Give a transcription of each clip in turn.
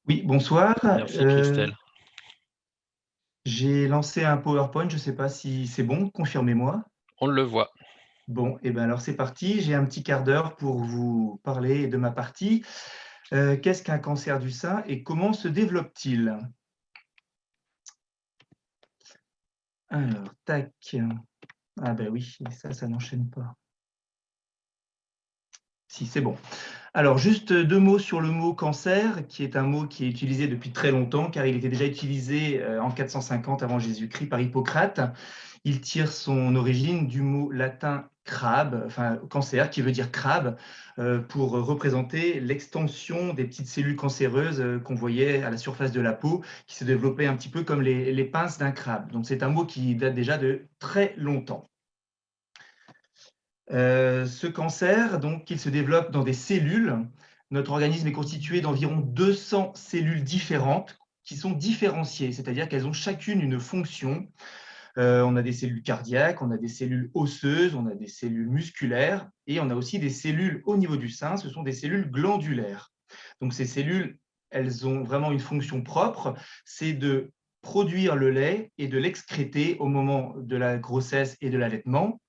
Oui, bonsoir. Merci Christelle. J'ai lancé un PowerPoint, je ne sais pas si c'est bon, confirmez-moi. On le voit. Bon, et ben alors c'est parti, j'ai un petit quart d'heure pour vous parler de ma partie. Qu'est-ce qu'un cancer du sein et comment se développe-t-il? Alors, tac. Ah ben oui, ça n'enchaîne pas. Si, c'est bon. Alors, juste deux mots sur le mot cancer, qui est un mot qui est utilisé depuis très longtemps, car il était déjà utilisé en 450 avant Jésus-Christ par Hippocrate. Il tire son origine du mot latin crabe, enfin cancer, qui veut dire crabe, pour représenter l'extension des petites cellules cancéreuses qu'on voyait à la surface de la peau, qui se développaient un petit peu comme les pinces d'un crabe. Donc, c'est un mot qui date déjà de très longtemps. Ce cancer, donc, il se développe dans des cellules. Notre organisme est constitué d'environ 200 cellules différentes qui sont différenciées, c'est-à-dire qu'elles ont chacune une fonction. On a des cellules cardiaques, on a des cellules osseuses, on a des cellules musculaires et on a aussi des cellules au niveau du sein, ce sont des cellules glandulaires. Donc ces cellules, elles ont vraiment une fonction propre, c'est de produire le lait et de l'excréter au moment de la grossesse et de l'allaitement.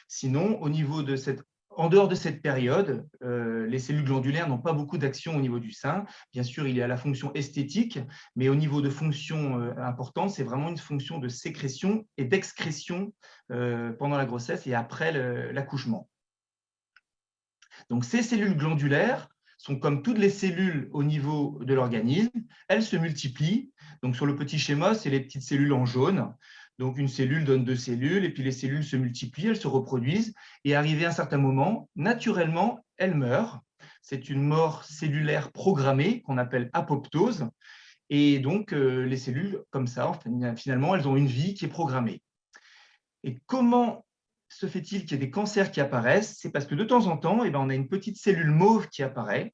Sinon, en dehors de cette période, les cellules glandulaires n'ont pas beaucoup d'action au niveau du sein. Bien sûr, il y a la fonction esthétique, mais au niveau de fonction importante, c'est vraiment une fonction de sécrétion et d'excrétion pendant la grossesse et après l'accouchement. Donc, ces cellules glandulaires sont comme toutes les cellules au niveau de l'organisme, elles se multiplient. Donc, sur le petit schéma, c'est les petites cellules en jaune. Donc, une cellule donne deux cellules, et puis les cellules se multiplient, elles se reproduisent, et arrivé à un certain moment, naturellement, elles meurent. C'est une mort cellulaire programmée qu'on appelle apoptose. Et donc, les cellules, comme ça, finalement, elles ont une vie qui est programmée. Et comment se fait-il qu'il y ait des cancers qui apparaissent? C'est parce que de temps en temps, on a une petite cellule mauve qui apparaît,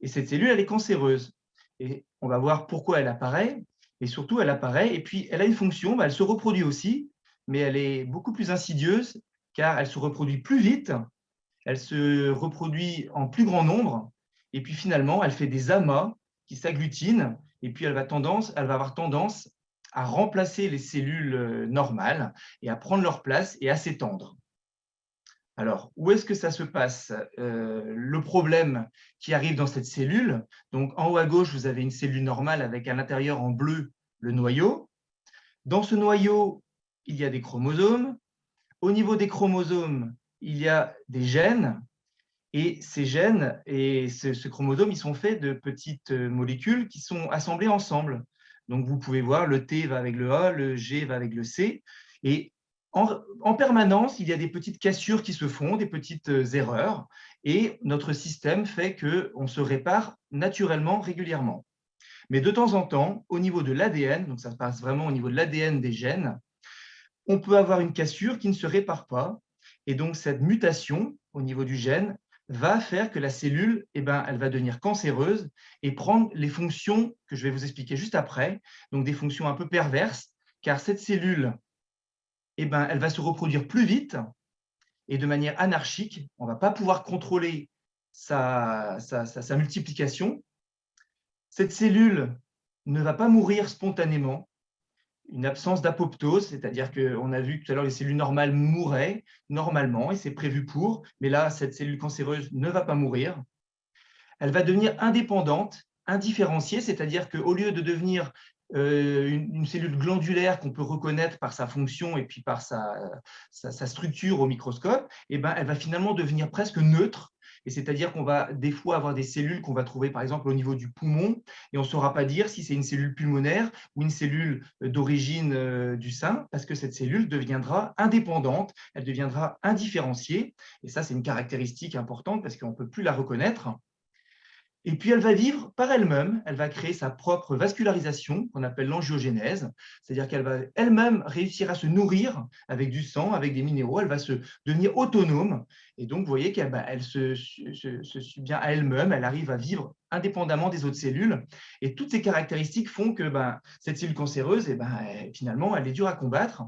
et cette cellule, elle est cancéreuse. Et on va voir pourquoi elle apparaît, et surtout, elle apparaît, et puis elle a une fonction, elle se reproduit aussi, mais elle est beaucoup plus insidieuse, car elle se reproduit plus vite, elle se reproduit en plus grand nombre, et puis finalement, elle fait des amas qui s'agglutinent, et puis elle va avoir tendance à remplacer les cellules normales et à prendre leur place et à s'étendre. Alors, où est-ce que ça se passe? Le problème qui arrive dans cette cellule, donc en haut à gauche, vous avez une cellule normale avec à l'intérieur en bleu le noyau. Dans ce noyau, il y a des chromosomes. Au niveau des chromosomes, il y a des gènes. Et ces gènes et ce chromosome, ils sont faits de petites molécules qui sont assemblées ensemble. Donc, vous pouvez voir, le T va avec le A, le G va avec le C. Et en permanence, il y a des petites cassures qui se font, des petites erreurs. Et notre système fait qu'on se répare naturellement, régulièrement. Mais de temps en temps, au niveau de l'ADN, donc ça se passe vraiment au niveau de l'ADN des gènes, on peut avoir une cassure qui ne se répare pas. Et donc, cette mutation au niveau du gène va faire que la cellule, elle va devenir cancéreuse et prendre les fonctions que je vais vous expliquer juste après, donc des fonctions un peu perverses, car cette cellule, elle va se reproduire plus vite et de manière anarchique. On ne va pas pouvoir contrôler sa multiplication. Cette cellule ne va pas mourir spontanément, une absence d'apoptose, c'est-à-dire qu'on a vu tout à l'heure les cellules normales mouraient normalement et c'est prévu pour, mais là, cette cellule cancéreuse ne va pas mourir. Elle va devenir indépendante, indifférenciée, c'est-à-dire qu'au lieu de devenir une cellule glandulaire qu'on peut reconnaître par sa fonction et puis par sa structure au microscope, elle va finalement devenir presque neutre. Et c'est-à-dire qu'on va des fois avoir des cellules qu'on va trouver par exemple au niveau du poumon et on ne saura pas dire si c'est une cellule pulmonaire ou une cellule d'origine du sein parce que cette cellule deviendra indépendante, elle deviendra indifférenciée. Et ça, c'est une caractéristique importante parce qu'on ne peut plus la reconnaître. Et puis, elle va vivre par elle-même, elle va créer sa propre vascularisation, qu'on appelle l'angiogénèse, c'est-à-dire qu'elle va elle-même réussir à se nourrir avec du sang, avec des minéraux, elle va se devenir autonome. Et donc, vous voyez qu'elle elle se suit bien à elle-même, elle arrive à vivre indépendamment des autres cellules. Et toutes ces caractéristiques font que cette cellule cancéreuse, finalement, elle est dure à combattre.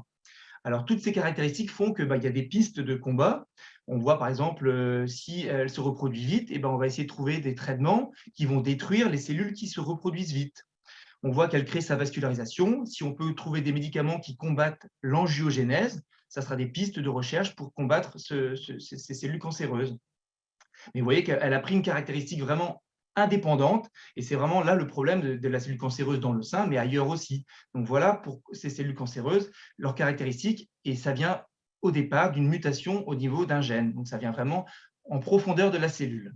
Alors, toutes ces caractéristiques font qu'il y a des pistes de combat. On voit par exemple, si elle se reproduit vite, eh ben, on va essayer de trouver des traitements qui vont détruire les cellules qui se reproduisent vite. On voit qu'elle crée sa vascularisation. Si on peut trouver des médicaments qui combattent l'angiogénèse, ça sera des pistes de recherche pour combattre ces cellules cancéreuses. Mais vous voyez qu'elle a pris une caractéristique vraiment indépendante, et c'est vraiment là le problème de la cellule cancéreuse dans le sein, mais ailleurs aussi. Donc voilà pour ces cellules cancéreuses, leurs caractéristiques, et ça vient au départ d'une mutation au niveau d'un gène. Donc ça vient vraiment en profondeur de la cellule.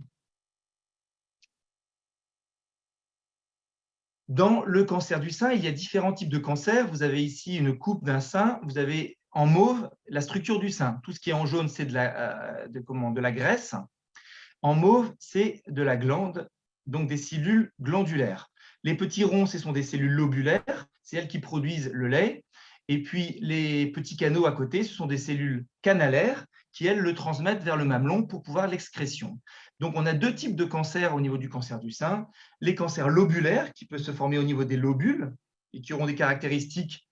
Dans le cancer du sein, il y a différents types de cancers. Vous avez ici une coupe d'un sein. Vous avez en mauve la structure du sein. Tout ce qui est en jaune, c'est de la graisse. En mauve, c'est de la glande, donc des cellules glandulaires. Les petits ronds, ce sont des cellules lobulaires, c'est elles qui produisent le lait. Et puis, les petits canaux à côté, ce sont des cellules canalaires qui, elles, le transmettent vers le mamelon pour pouvoir l'excrétion. Donc, on a deux types de cancers au niveau du cancer du sein. Les cancers lobulaires, qui peuvent se former au niveau des lobules et qui auront des caractéristiques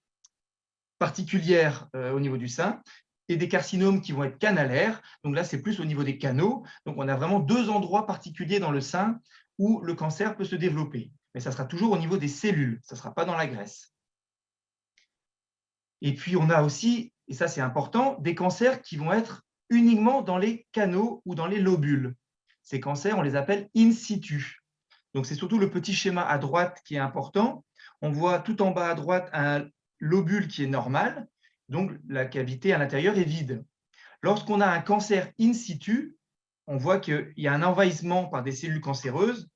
particulières au niveau du sein, et des carcinomes qui vont être canalaires. Donc là, c'est plus au niveau des canaux. Donc, on a vraiment deux endroits particuliers dans le sein où le cancer peut se développer. Mais ça sera toujours au niveau des cellules, ça ne sera pas dans la graisse. Et puis, on a aussi, et ça c'est important, des cancers qui vont être uniquement dans les canaux ou dans les lobules. Ces cancers, on les appelle in situ. Donc, c'est surtout le petit schéma à droite qui est important. On voit tout en bas à droite un lobule qui est normal, donc la cavité à l'intérieur est vide. Lorsqu'on a un cancer in situ, on voit qu'il y a un envahissement par des cellules cancéreuses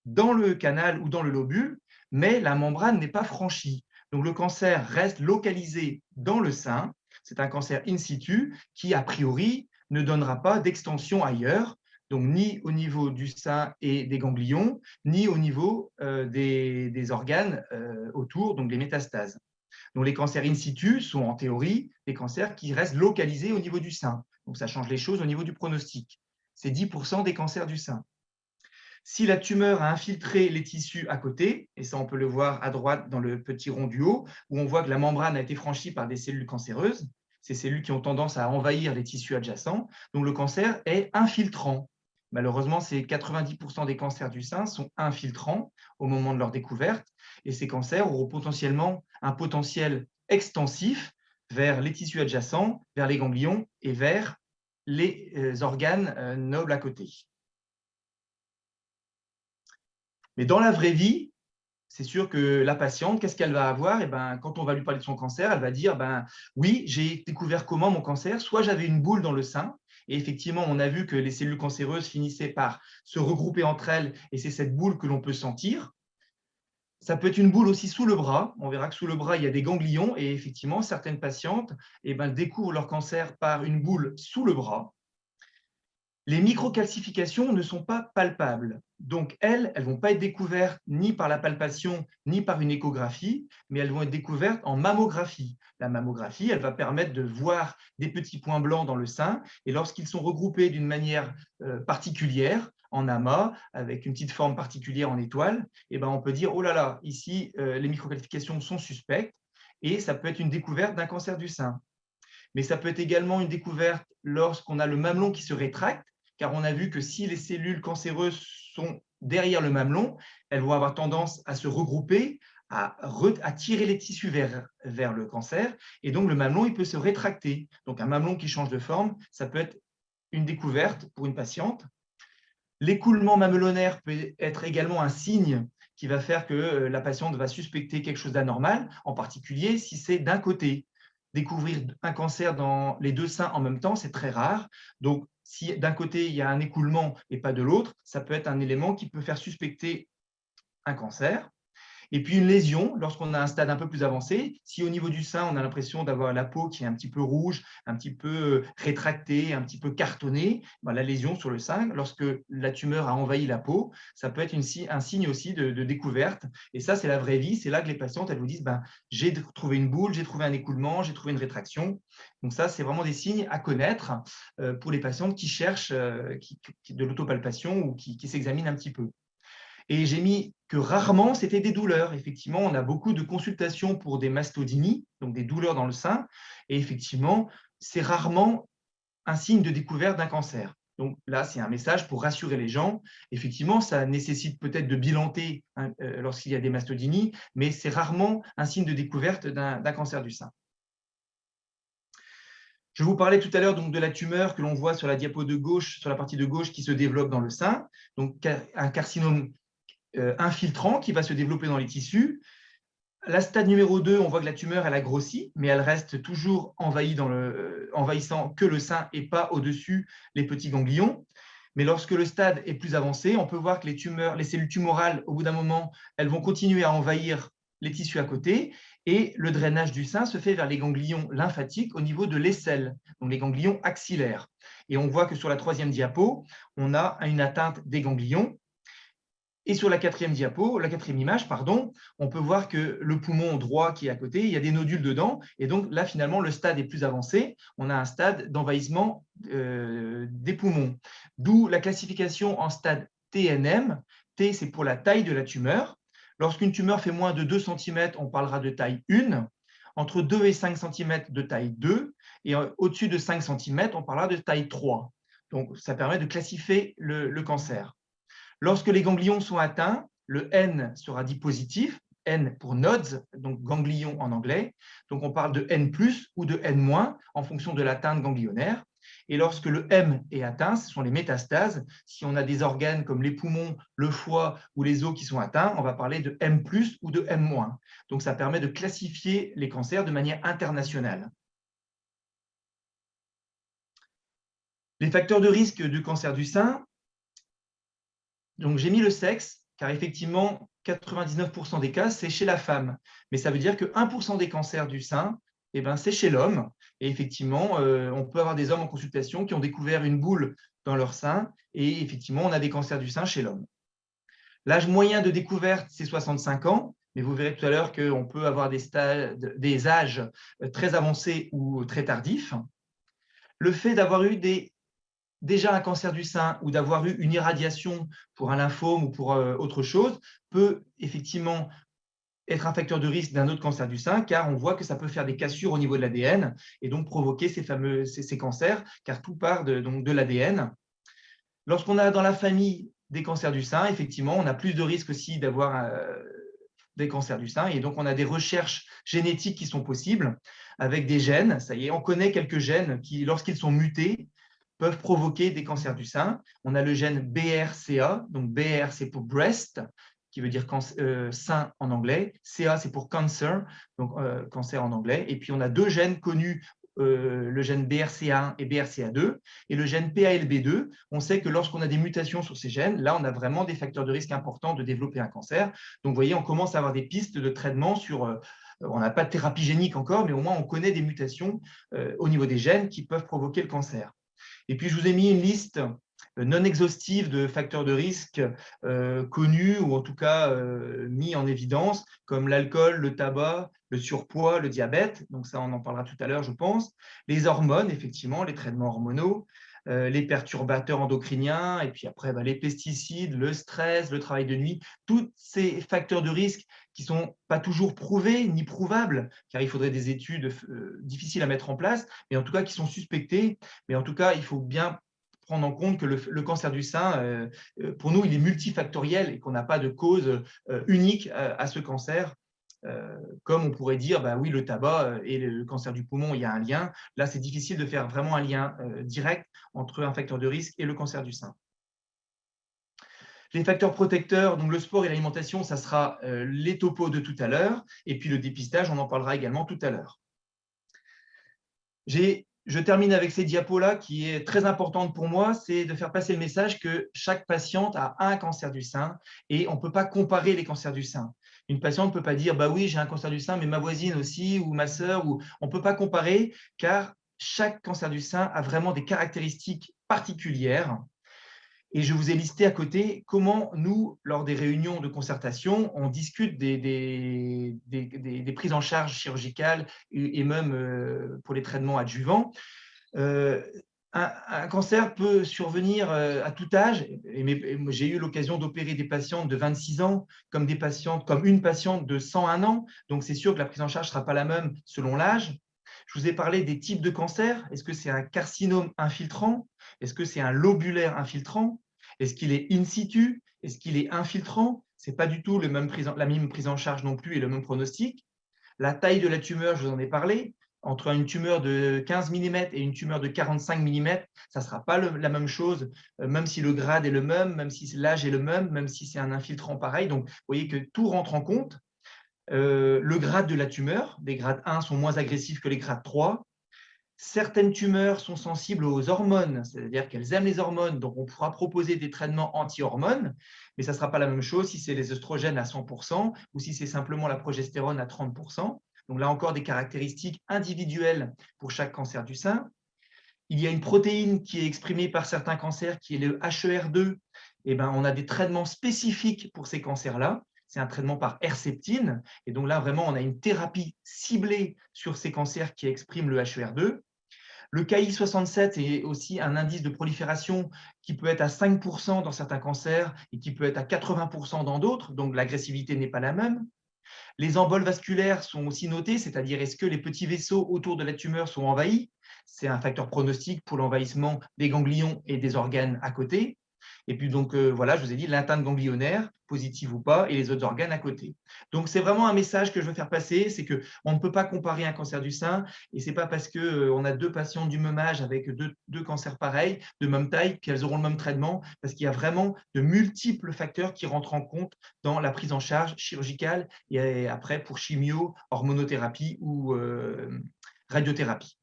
dans le canal ou dans le lobule, mais la membrane n'est pas franchie. Donc le cancer reste localisé dans le sein. C'est un cancer in situ qui, a priori, ne donnera pas d'extension ailleurs, donc ni au niveau du sein et des ganglions, ni au niveau des organes autour, donc des métastases. Donc les cancers in situ sont en théorie des cancers qui restent localisés au niveau du sein. Donc ça change les choses au niveau du pronostic. C'est 10% des cancers du sein. Si la tumeur a infiltré les tissus à côté, et ça on peut le voir à droite dans le petit rond du haut, où on voit que la membrane a été franchie par des cellules cancéreuses, ces cellules qui ont tendance à envahir les tissus adjacents, donc le cancer est infiltrant. Malheureusement, ces 90% des cancers du sein sont infiltrants au moment de leur découverte, et ces cancers auront potentiellement un potentiel extensif vers les tissus adjacents, vers les ganglions et vers les organes nobles à côté. Mais dans la vraie vie, c'est sûr que la patiente, qu'est-ce qu'elle va avoir? Eh ben, quand on va lui parler de son cancer, elle va dire oui, j'ai découvert comment mon cancer? Soit j'avais une boule dans le sein, et effectivement, on a vu que les cellules cancéreuses finissaient par se regrouper entre elles, et c'est cette boule que l'on peut sentir. Ça peut être une boule aussi sous le bras. On verra que sous le bras, il y a des ganglions, et effectivement, certaines patientes découvrent leur cancer par une boule sous le bras. Les microcalcifications ne sont pas palpables. Donc, elles ne vont pas être découvertes ni par la palpation, ni par une échographie, mais elles vont être découvertes en mammographie. La mammographie, elle va permettre de voir des petits points blancs dans le sein, et lorsqu'ils sont regroupés d'une manière particulière, en amas, avec une petite forme particulière en étoile, on peut dire, oh là là, ici, les microcalcifications sont suspectes, et ça peut être une découverte d'un cancer du sein. Mais ça peut être également une découverte lorsqu'on a le mamelon qui se rétracte, car on a vu que si les cellules cancéreuses sont derrière le mamelon, elles vont avoir tendance à se regrouper, à tirer les tissus vers le cancer, et donc le mamelon il peut se rétracter. Donc un mamelon qui change de forme, ça peut être une découverte pour une patiente. L'écoulement mamelonaire peut être également un signe qui va faire que la patiente va suspecter quelque chose d'anormal, en particulier si c'est d'un côté. Découvrir un cancer dans les deux seins en même temps, c'est très rare. Donc, si d'un côté, il y a un écoulement et pas de l'autre, ça peut être un élément qui peut faire suspecter un cancer. Et puis une lésion, lorsqu'on a un stade un peu plus avancé, si au niveau du sein, on a l'impression d'avoir la peau qui est un petit peu rouge, un petit peu rétractée, un petit peu cartonnée, la lésion sur le sein, lorsque la tumeur a envahi la peau, ça peut être un signe aussi de découverte. Et ça, c'est la vraie vie. C'est là que les patientes, elles vous disent, j'ai trouvé une boule, j'ai trouvé un écoulement, j'ai trouvé une rétraction. Donc ça, c'est vraiment des signes à connaître pour les patientes qui cherchent de l'autopalpation ou qui s'examinent un petit peu. Et j'ai mis que rarement, c'était des douleurs. Effectivement, on a beaucoup de consultations pour des mastodinies, donc des douleurs dans le sein. Et effectivement, c'est rarement un signe de découverte d'un cancer. Donc là, c'est un message pour rassurer les gens. Effectivement, ça nécessite peut-être de bilanter lorsqu'il y a des mastodinies, mais c'est rarement un signe de découverte d'un cancer du sein. Je vous parlais tout à l'heure donc de la tumeur que l'on voit sur la diapo de gauche, sur la partie de gauche qui se développe dans le sein, donc un carcinome infiltrant qui va se développer dans les tissus. La stade numéro 2, on voit que la tumeur elle a grossi, mais elle reste toujours envahissant que le sein et pas au-dessus les petits ganglions. Mais lorsque le stade est plus avancé, on peut voir que les cellules tumorales, au bout d'un moment, elles vont continuer à envahir les tissus à côté et le drainage du sein se fait vers les ganglions lymphatiques au niveau de l'aisselle, donc les ganglions axillaires. Et on voit que sur la 3e diapo, on a une atteinte des ganglions. Et sur la 4e diapo, la 4e image, pardon, on peut voir que le poumon droit qui est à côté, il y a des nodules dedans. Et donc là, finalement, le stade est plus avancé. On a un stade d'envahissement des poumons. D'où la classification en stade TNM. T, c'est pour la taille de la tumeur. Lorsqu'une tumeur fait moins de 2 cm, on parlera de taille 1. Entre 2 et 5 cm de taille 2. Et au-dessus de 5 cm, on parlera de taille 3. Donc, ça permet de classifier le cancer. Lorsque les ganglions sont atteints, le N sera dit positif, N pour nodes, donc ganglion en anglais. Donc on parle de N+, ou de N- en fonction de l'atteinte ganglionnaire. Et lorsque le M est atteint, ce sont les métastases. Si on a des organes comme les poumons, le foie ou les os qui sont atteints, on va parler de M+, ou de M-. Donc ça permet de classifier les cancers de manière internationale. Les facteurs de risque du cancer du sein. Donc, j'ai mis le sexe, car effectivement, 99% des cas, c'est chez la femme. Mais ça veut dire que 1% des cancers du sein, eh ben, c'est chez l'homme. Et effectivement, on peut avoir des hommes en consultation qui ont découvert une boule dans leur sein. Et effectivement, on a des cancers du sein chez l'homme. L'âge moyen de découverte, c'est 65 ans. Mais vous verrez tout à l'heure qu'on peut avoir des âges très avancés ou très tardifs. Le fait d'avoir eu déjà un cancer du sein ou d'avoir eu une irradiation pour un lymphome ou pour autre chose peut effectivement être un facteur de risque d'un autre cancer du sein, car on voit que ça peut faire des cassures au niveau de l'ADN et donc provoquer ces cancers, car tout part donc de l'ADN. Lorsqu'on a dans la famille des cancers du sein, effectivement, on a plus de risques aussi d'avoir des cancers du sein, et donc on a des recherches génétiques qui sont possibles avec des gènes. Ça y est, on connaît quelques gènes qui, lorsqu'ils sont mutés, peuvent provoquer des cancers du sein. On a le gène BRCA, donc BR c'est pour breast, qui veut dire sein en anglais, CA c'est pour cancer, donc cancer en anglais, et puis on a 2 gènes connus, le gène BRCA1 et BRCA2, et le gène PALB2. On sait que lorsqu'on a des mutations sur ces gènes, là on a vraiment des facteurs de risque importants de développer un cancer. Donc vous voyez, on commence à avoir des pistes de traitement sur… on n'a pas de thérapie génique encore, mais au moins on connaît des mutations au niveau des gènes qui peuvent provoquer le cancer. Et puis, je vous ai mis une liste non exhaustive de facteurs de risque connus ou en tout cas mis en évidence, comme l'alcool, le tabac, le surpoids, le diabète. Donc ça, on en parlera tout à l'heure, je pense. Les hormones, effectivement, les traitements hormonaux, les perturbateurs endocriniens, et puis après, les pesticides, le stress, le travail de nuit, tous ces facteurs de risque qui ne sont pas toujours prouvés ni prouvables, car il faudrait des études difficiles à mettre en place, mais en tout cas qui sont suspectés. Mais en tout cas, il faut bien prendre en compte que le cancer du sein, pour nous, il est multifactoriel et qu'on n'a pas de cause unique à ce cancer. Comme on pourrait dire, oui, le tabac et le cancer du poumon, il y a un lien. Là, c'est difficile de faire vraiment un lien direct entre un facteur de risque et le cancer du sein. Les facteurs protecteurs, donc le sport et l'alimentation, ça sera les topos de tout à l'heure. Et puis le dépistage, on en parlera également tout à l'heure. Je termine avec ces diapos-là, qui est très importante pour moi, c'est de faire passer le message que chaque patiente a un cancer du sein et on ne peut pas comparer les cancers du sein. Une patiente ne peut pas dire « oui, j'ai un cancer du sein, mais ma voisine aussi, ou ma sœur », on ne peut pas comparer, car chaque cancer du sein a vraiment des caractéristiques particulières. Et je vous ai listé à côté comment nous, lors des réunions de concertation, on discute des prises en charge chirurgicales et même pour les traitements adjuvants. Un cancer peut survenir à tout âge. J'ai eu l'occasion d'opérer des patientes de 26 ans comme une patiente de 101 ans. Donc, c'est sûr que la prise en charge ne sera pas la même selon l'âge. Je vous ai parlé des types de cancers. Est-ce que c'est un carcinome infiltrant? Est-ce que c'est un lobulaire infiltrant? Est-ce qu'il est in situ? Est-ce qu'il est infiltrant? Ce n'est pas du tout la même prise en charge non plus et le même pronostic. La taille de la tumeur, je vous en ai parlé. Entre une tumeur de 15 mm et une tumeur de 45 mm, ça ne sera pas la même chose, même si le grade est le même si l'âge est le même si c'est un infiltrant pareil. Donc, vous voyez que tout rentre en compte. Le grade de la tumeur, les grades 1 sont moins agressifs que les grades 3. Certaines tumeurs sont sensibles aux hormones, c'est-à-dire qu'elles aiment les hormones, donc on pourra proposer des traitements anti-hormones, mais ça ne sera pas la même chose si c'est les œstrogènes à 100% ou si c'est simplement la progestérone à 30%. Donc là encore, des caractéristiques individuelles pour chaque cancer du sein. Il y a une protéine qui est exprimée par certains cancers, qui est le HER2. Eh ben, on a des traitements spécifiques pour ces cancers-là. C'est un traitement par Herceptine. Et donc là, vraiment, on a une thérapie ciblée sur ces cancers qui expriment le HER2. Le Ki-67 est aussi un indice de prolifération qui peut être à 5% dans certains cancers et qui peut être à 80% dans d'autres. Donc l'agressivité n'est pas la même. Les emboles vasculaires sont aussi notés, c'est-à-dire est-ce que les petits vaisseaux autour de la tumeur sont envahis? C'est un facteur pronostic pour l'envahissement des ganglions et des organes à côté. Et puis donc voilà, je vous ai dit l'atteinte ganglionnaire, positive ou pas, et les autres organes à côté. Donc c'est vraiment un message que je veux faire passer, c'est qu'on ne peut pas comparer un cancer du sein, et ce n'est pas parce qu'on a deux patients du même âge avec deux cancers pareils, de même taille, qu'elles auront le même traitement, parce qu'il y a vraiment de multiples facteurs qui rentrent en compte dans la prise en charge chirurgicale et après pour chimio, hormonothérapie ou radiothérapie.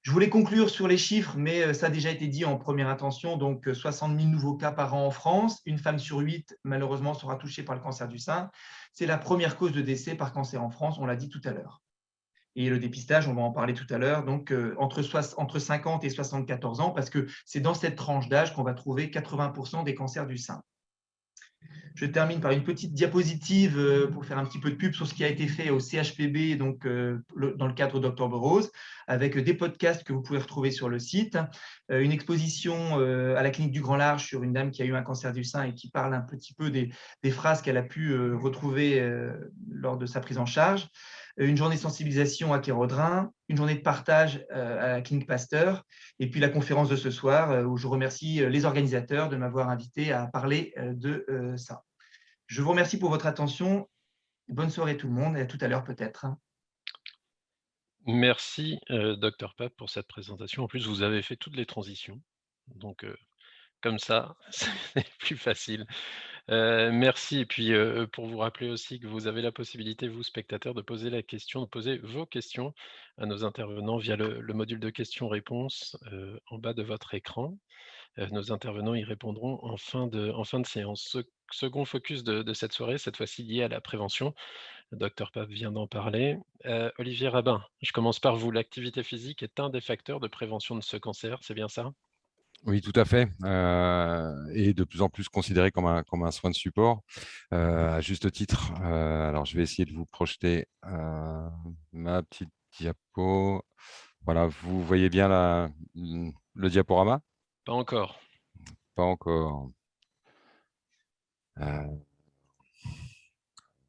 Je voulais conclure sur les chiffres, mais ça a déjà été dit en première intention. Donc, 60 000 nouveaux cas par an en France. Une femme sur 8, malheureusement, sera touchée par le cancer du sein. C'est la première cause de décès par cancer en France, on l'a dit tout à l'heure. Et le dépistage, on va en parler tout à l'heure, donc entre 50 et 74 ans, parce que c'est dans cette tranche d'âge qu'on va trouver 80% des cancers du sein. Je termine par une petite diapositive pour faire un petit peu de pub sur ce qui a été fait au CHPB, donc, dans le cadre d'Octobre Rose, avec des podcasts que vous pouvez retrouver sur le site, une exposition à la clinique du Grand Large sur une dame qui a eu un cancer du sein et qui parle un petit peu des phrases qu'elle a pu retrouver lors de sa prise en charge, une journée de sensibilisation à Kérodrin, une journée de partage à la clinique Pasteur, et puis la conférence de ce soir où je remercie les organisateurs de m'avoir invité à parler de ça. Je vous remercie pour votre attention. Bonne soirée tout le monde et à tout à l'heure peut-être. Merci, Dr Pape, pour cette présentation. En plus, vous avez fait toutes les transitions, donc comme ça, c'est plus facile. Merci et puis, pour vous rappeler aussi que vous avez la possibilité, vous spectateurs, de poser vos questions à nos intervenants via le module de questions-réponses, en bas de votre écran. Nos intervenants y répondront en fin de séance. Second focus de cette soirée, cette fois-ci lié à la prévention. Le docteur Pape vient d'en parler. Olivier Rabin, je commence par vous. L'activité physique est un des facteurs de prévention de ce cancer, c'est bien ça? Oui, tout à fait, et de plus en plus considéré comme un soin de support, à juste titre. Alors je vais essayer de vous projeter, ma petite diapo. Voilà, vous voyez bien le diaporama? Pas encore. Pas encore.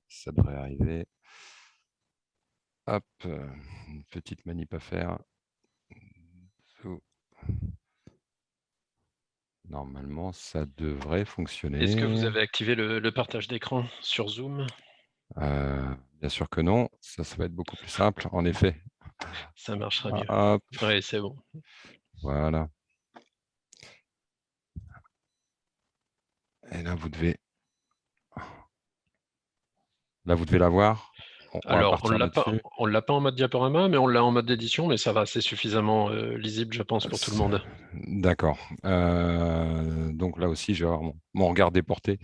Ça devrait arriver. Hop, une petite manip à faire. Normalement, ça devrait fonctionner. Est-ce que vous avez activé le partage d'écran sur Zoom? Bien sûr que non, ça va être beaucoup plus simple, en effet. Ça marchera mieux. Hop, Oui, c'est bon. voilà. Et là, vous devez la voir. On va Alors, partir là-dessus. on l'a pas en mode diaporama, mais on l'a en mode édition, mais ça va, c'est suffisamment lisible, je pense, pour tout le monde. D'accord. Donc là aussi, je vais avoir mon regard déporté.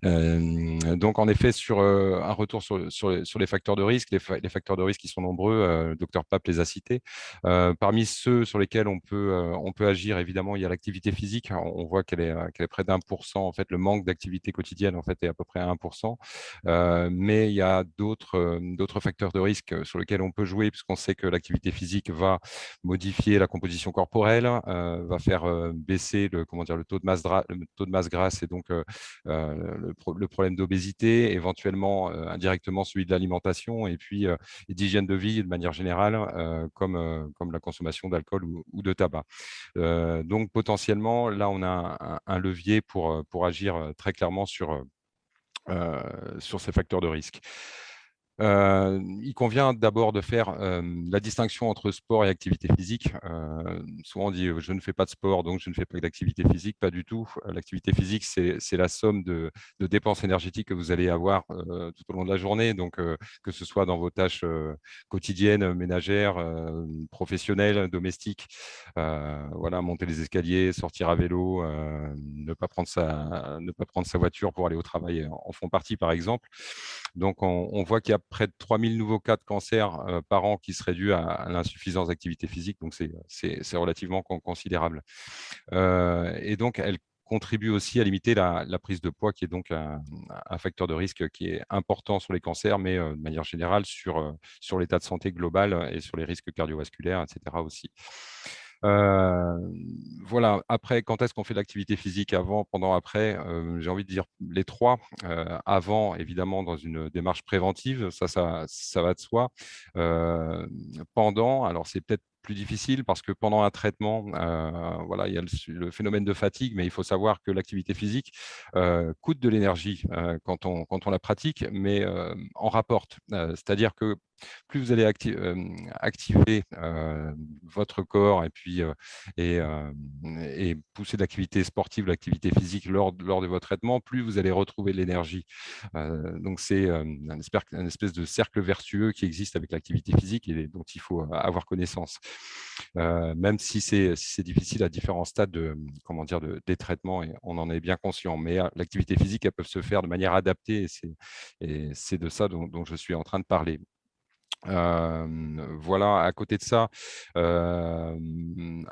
Donc, en effet, sur un retour sur les facteurs de risque, les facteurs de risque qui sont nombreux, le docteur Pape les a cités. Parmi ceux sur lesquels on peut agir, évidemment, il y a l'activité physique. On voit qu'elle est près d'1%. En fait, le manque d'activité quotidienne en fait, est à peu près à 1%. Mais il y a d'autres d'autres facteurs de risque sur lesquels on peut jouer, puisqu'on sait que l'activité physique va modifier la composition corporelle, va faire baisser le taux de masse grasse et donc le problème d'obésité, éventuellement indirectement celui de l'alimentation et puis et d'hygiène de vie de manière générale, comme la consommation d'alcool ou de tabac. Donc potentiellement, là, on a un levier pour agir très clairement sur ces facteurs de risque. Il convient d'abord de faire la distinction entre sport et activité physique. Souvent on dit je ne fais pas de sport, donc je ne fais pas d'activité physique. Pas du tout. L'activité physique, c'est la somme de dépenses énergétiques que vous allez avoir tout au long de la journée. Donc, que ce soit dans vos tâches quotidiennes, ménagères, professionnelles, domestiques. Voilà, monter les escaliers, sortir à vélo, ne pas prendre sa voiture pour aller au travail en font partie, par exemple. Donc, on voit qu'il y a près de 3000 nouveaux cas de cancer par an qui seraient dus à l'insuffisance d'activité physique. Donc, c'est relativement considérable. Et donc, elle contribue aussi à limiter la prise de poids, qui est donc un facteur de risque qui est important sur les cancers, mais de manière générale sur l'état de santé global et sur les risques cardiovasculaires, etc. aussi. Voilà. Après, quand est-ce qu'on fait de l'activité physique? Avant, pendant, après? J'ai envie de dire les trois. Avant, évidemment, dans une démarche préventive, ça va de soi. Pendant, alors c'est peut-être plus difficile parce que pendant un traitement, voilà, il y a le phénomène de fatigue, mais il faut savoir que l'activité physique coûte de l'énergie quand on la pratique, mais en rapporte. C'est-à-dire que plus vous allez activer votre corps et puis et pousser l'activité sportive, l'activité physique lors de votre traitement, plus vous allez retrouver de l'énergie. Donc c'est une espèce de cercle vertueux qui existe avec l'activité physique et dont il faut avoir connaissance. Même si c'est difficile à différents stades des traitements, et on en est bien conscient. Mais l'activité physique, elle peut se faire de manière adaptée et c'est de ça dont je suis en train de parler. Voilà, à côté de ça,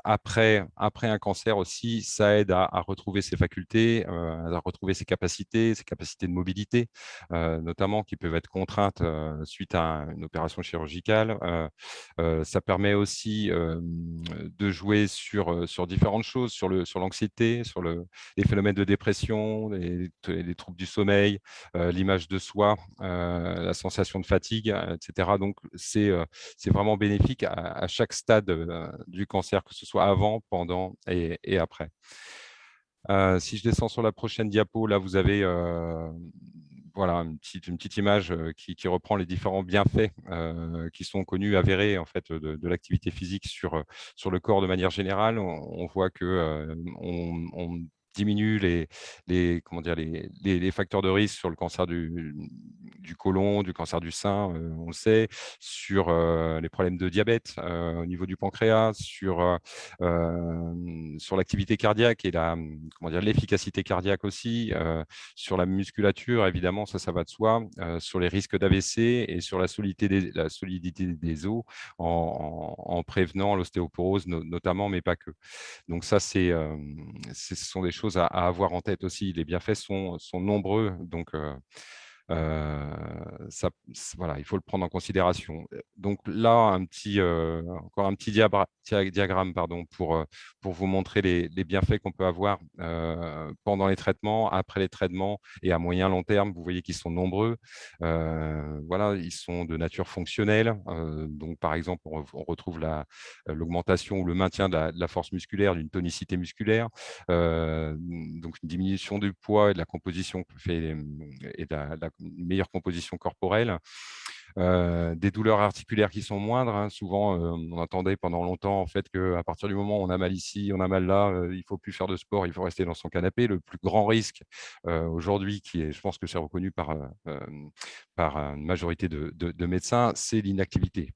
après un cancer aussi, ça aide à retrouver ses facultés, à retrouver ses capacités de mobilité, notamment qui peuvent être contraintes suite à une opération chirurgicale. Ça permet aussi de jouer sur différentes choses, sur l'anxiété, sur les phénomènes de dépression, les troubles du sommeil, l'image de soi, la sensation de fatigue, etc. Donc, c'est vraiment bénéfique à chaque stade du cancer, que ce soit avant, pendant et après. Si je descends sur la prochaine diapo, là, vous avez voilà, une petite image qui reprend les différents bienfaits qui sont connus, avérés en fait, de l'activité physique sur le corps de manière générale. On voit que on diminue les facteurs de risque sur le cancer du côlon, du cancer du sein, on le sait, sur les problèmes de diabète au niveau du pancréas, sur l'activité cardiaque et l'efficacité cardiaque aussi, sur la musculature, évidemment, ça va de soi, sur les risques d'AVC et sur la solidité des os en prévenant l'ostéoporose notamment, mais pas que. Donc ça, ce sont des choses à avoir en tête aussi. Les bienfaits sont nombreux, donc voilà, il faut le prendre en considération. Donc là, encore un petit diagramme pour vous montrer les bienfaits qu'on peut avoir pendant les traitements, après les traitements et à moyen long terme. Vous voyez qu'ils sont nombreux. Voilà, ils sont de nature fonctionnelle. Donc, par exemple, on retrouve l'augmentation ou le maintien de la force musculaire, d'une tonicité musculaire, donc une diminution du poids et de la composition et de la meilleure composition corporelle. Des douleurs articulaires qui sont moindres, hein. Souvent, on entendait pendant longtemps en fait qu'à partir du moment où on a mal ici, on a mal là, il ne faut plus faire de sport, il faut rester dans son canapé. Le plus grand risque aujourd'hui, je pense que c'est reconnu par une majorité de médecins, c'est l'inactivité,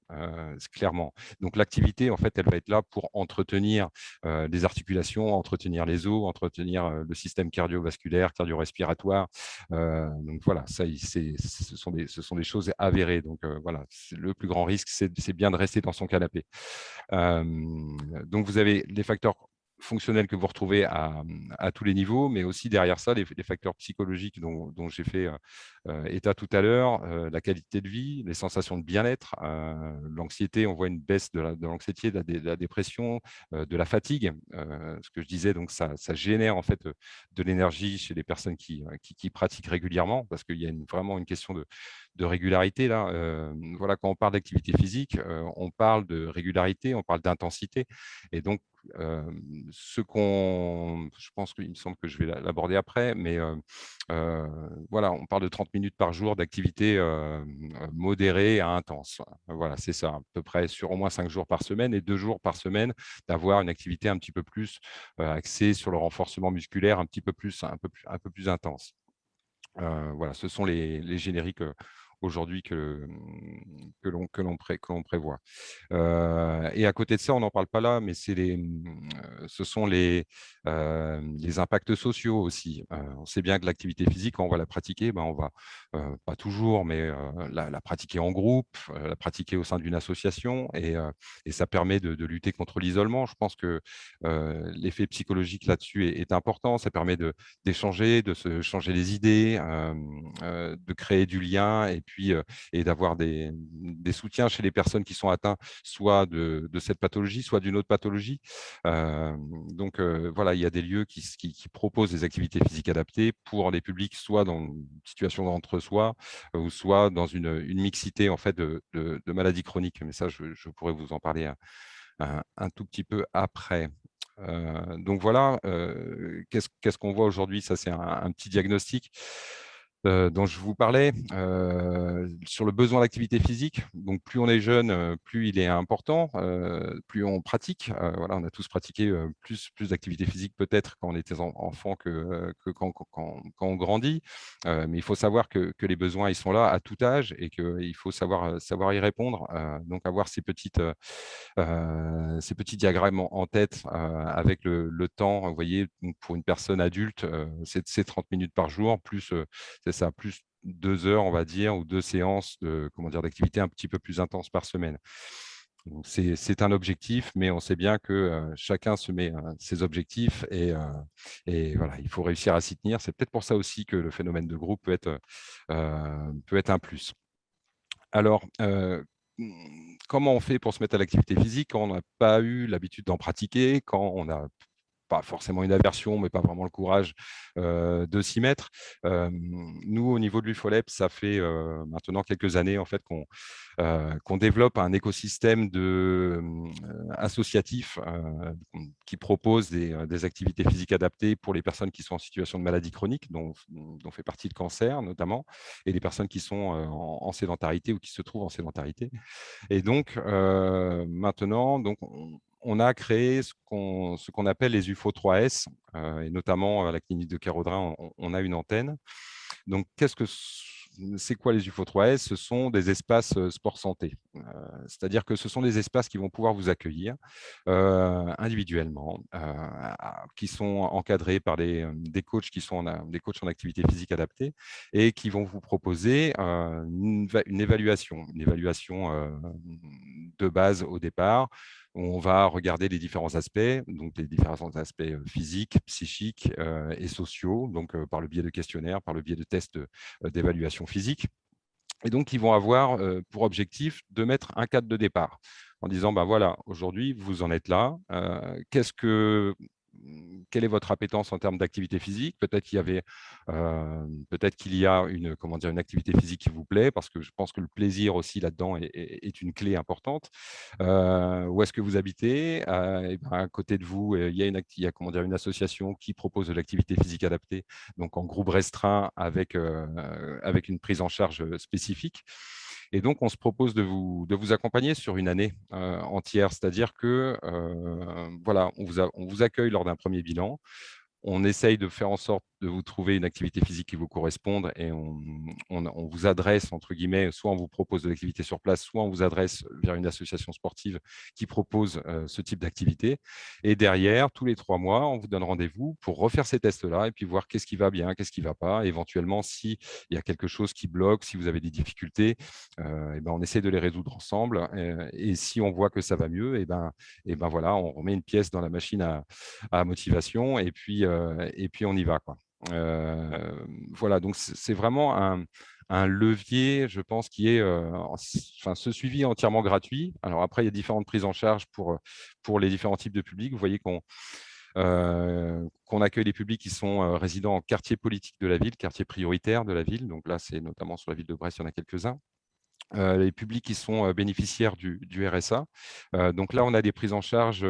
clairement. Donc l'activité, en fait, elle va être là pour entretenir les articulations, entretenir les os, entretenir le système cardiovasculaire, cardio-respiratoire. Donc voilà, ce sont des choses avérées. Donc voilà, le plus grand risque, c'est bien de rester dans son canapé. Donc vous avez les facteurs fonctionnels que vous retrouvez à tous les niveaux, mais aussi derrière ça, les facteurs psychologiques dont j'ai fait état tout à l'heure, la qualité de vie, les sensations de bien-être, l'anxiété, on voit une baisse de l'anxiété, de la dépression, de la fatigue. Ce que je disais, donc ça génère en fait de l'énergie chez les personnes qui pratiquent régulièrement, parce qu'il y a vraiment une question de régularité là. Voilà, quand on parle d'activité physique, on parle de régularité, on parle d'intensité, et donc je pense qu'il me semble que je vais l'aborder après, mais voilà, on parle de 30 minutes par jour d'activité modérée à intense. Voilà, c'est ça, à peu près sur au moins 5 jours par semaine et 2 jours par semaine, d'avoir une activité un petit peu plus axée sur le renforcement musculaire, un peu plus intense. Voilà, ce sont les génériques aujourd'hui que l'on prévoit. Et à côté de ça, on n'en parle pas là, mais ce sont les impacts sociaux aussi. On sait bien que l'activité physique, quand on va la pratiquer, ben, on va, pas toujours, mais la pratiquer en groupe, la pratiquer au sein d'une association, et ça permet de lutter contre l'isolement. Je pense que l'effet psychologique là-dessus est important. Ça permet d'échanger, de se changer les idées, de créer du lien, et puis et d'avoir des soutiens chez les personnes qui sont atteintes soit de cette pathologie, soit d'une autre pathologie. Donc voilà, il y a des lieux qui proposent des activités physiques adaptées pour les publics, soit dans une situation d'entre-soi, ou soit dans une mixité en fait de maladies chroniques. Mais ça, je pourrais vous en parler un tout petit peu après. Donc voilà, qu'est-ce qu'on voit aujourd'hui? Ça, c'est un petit diagnostic dont je vous parlais, sur le besoin d'activité physique. Donc, plus on est jeune, plus il est important, plus on pratique. Voilà, on a tous pratiqué plus d'activité physique peut-être quand on était enfant que quand on grandit. Mais il faut savoir que les besoins, ils sont là à tout âge, et qu'il faut savoir y répondre. Donc, avoir ces petits diagrammes en tête avec le temps. Vous voyez, pour une personne adulte, c'est 30 minutes par jour, plus c'est ça, plus 2 heures, on va dire, ou 2 séances d'activité un petit peu plus intense par semaine. Donc c'est un objectif, mais on sait bien que chacun se met ses objectifs, et voilà, il faut réussir à s'y tenir. C'est peut-être pour ça aussi que le phénomène de groupe peut être un plus. Alors, comment on fait pour se mettre à l'activité physique quand on n'a pas eu l'habitude d'en pratiquer, quand on n'a pas forcément une aversion, mais pas vraiment le courage de s'y mettre? Nous, au niveau de l'UFOLEP, ça fait maintenant quelques années en fait qu'on développe un écosystème associatif qui propose des activités physiques adaptées pour les personnes qui sont en situation de maladie chronique, dont fait partie le cancer notamment, et les personnes qui sont en sédentarité ou qui se trouvent en sédentarité. Et donc, maintenant, on a créé ce qu'on appelle les UFO 3S, et notamment à la clinique de Kéraudrin, on a une antenne. Donc, c'est quoi les UFO 3S? Ce sont des espaces sport santé. C'est-à-dire que ce sont des espaces qui vont pouvoir vous accueillir individuellement, qui sont encadrés par des coachs des coachs en activité physique adaptée, et qui vont vous proposer une évaluation de base au départ. On va regarder les différents aspects, donc les différents aspects physiques, psychiques et sociaux, donc par le biais de questionnaires, par le biais de tests d'évaluation physique. Et donc, ils vont avoir pour objectif de mettre un cadre de départ en disant, ben voilà, aujourd'hui, vous en êtes là. Quelle est votre appétence en termes d'activité physique? Peut-être qu'il y a une activité physique qui vous plaît, parce que je pense que le plaisir aussi là-dedans est une clé importante. Où est-ce que vous habitez? Et ben, à côté de vous, il y a une association qui propose de l'activité physique adaptée, donc en groupe restreint avec une prise en charge spécifique. Et donc, on se propose de vous accompagner sur une année entière, c'est-à-dire que voilà, on vous accueille lors d'un premier bilan. on essaye de faire en sorte de vous trouver une activité physique qui vous corresponde et on vous adresse, entre guillemets, soit on vous propose de l'activité sur place, soit on vous adresse vers une association sportive qui propose ce type d'activité. Et derrière, tous les 3 mois, on vous donne rendez-vous pour refaire ces tests-là et puis voir qu'est-ce qui va bien, qu'est-ce qui ne va pas. Éventuellement, s'il y a quelque chose qui bloque, si vous avez des difficultés, et ben, on essaie de les résoudre ensemble. Et si on voit que ça va mieux, et ben voilà, on remet une pièce dans la machine à motivation et puis on y va, quoi. Voilà, donc c'est vraiment un levier, je pense, qui est enfin, ce suivi est entièrement gratuit. Alors après, il y a différentes prises en charge pour les différents types de publics. Vous voyez qu'on accueille les publics qui sont résidents en quartier politique de la ville, quartier prioritaire de la ville. Donc là, c'est notamment sur la ville de Brest, il y en a quelques-uns. Les publics qui sont bénéficiaires du RSA. Donc là, on a des prises en charge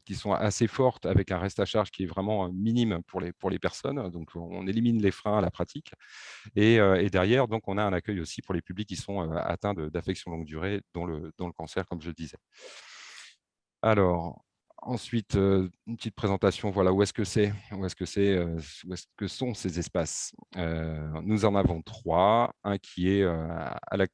qui sont assez fortes avec un reste à charge qui est vraiment minime pour les personnes. Donc, on élimine les freins à la pratique. Et derrière, donc, on a un accueil aussi pour les publics qui sont atteints d'affections longue durée, dont le cancer, comme je le disais. Alors, ensuite, une petite présentation, voilà, où est-ce que sont ces espaces? Nous en avons 3, un qui est,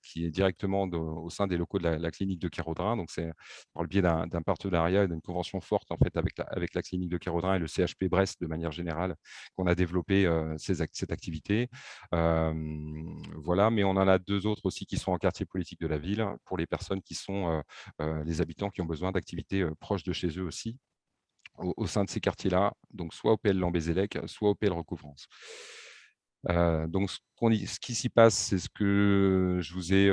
qui est directement au sein des locaux de la clinique de Kéraudrin, donc c'est par le biais d'un partenariat et d'une convention forte en fait avec la clinique de Kéraudrin et le CHP Brest de manière générale qu'on a développé cette activité. Voilà, mais on en a 2 autres aussi qui sont en quartier politique de la ville pour les personnes qui sont les habitants qui ont besoin d'activités proches de chez eux aussi, au sein de ces quartiers-là, donc soit au PL Lambézélec, soit au PL Recouvrance. Donc, ce qui s'y passe, c'est ce que je vous ai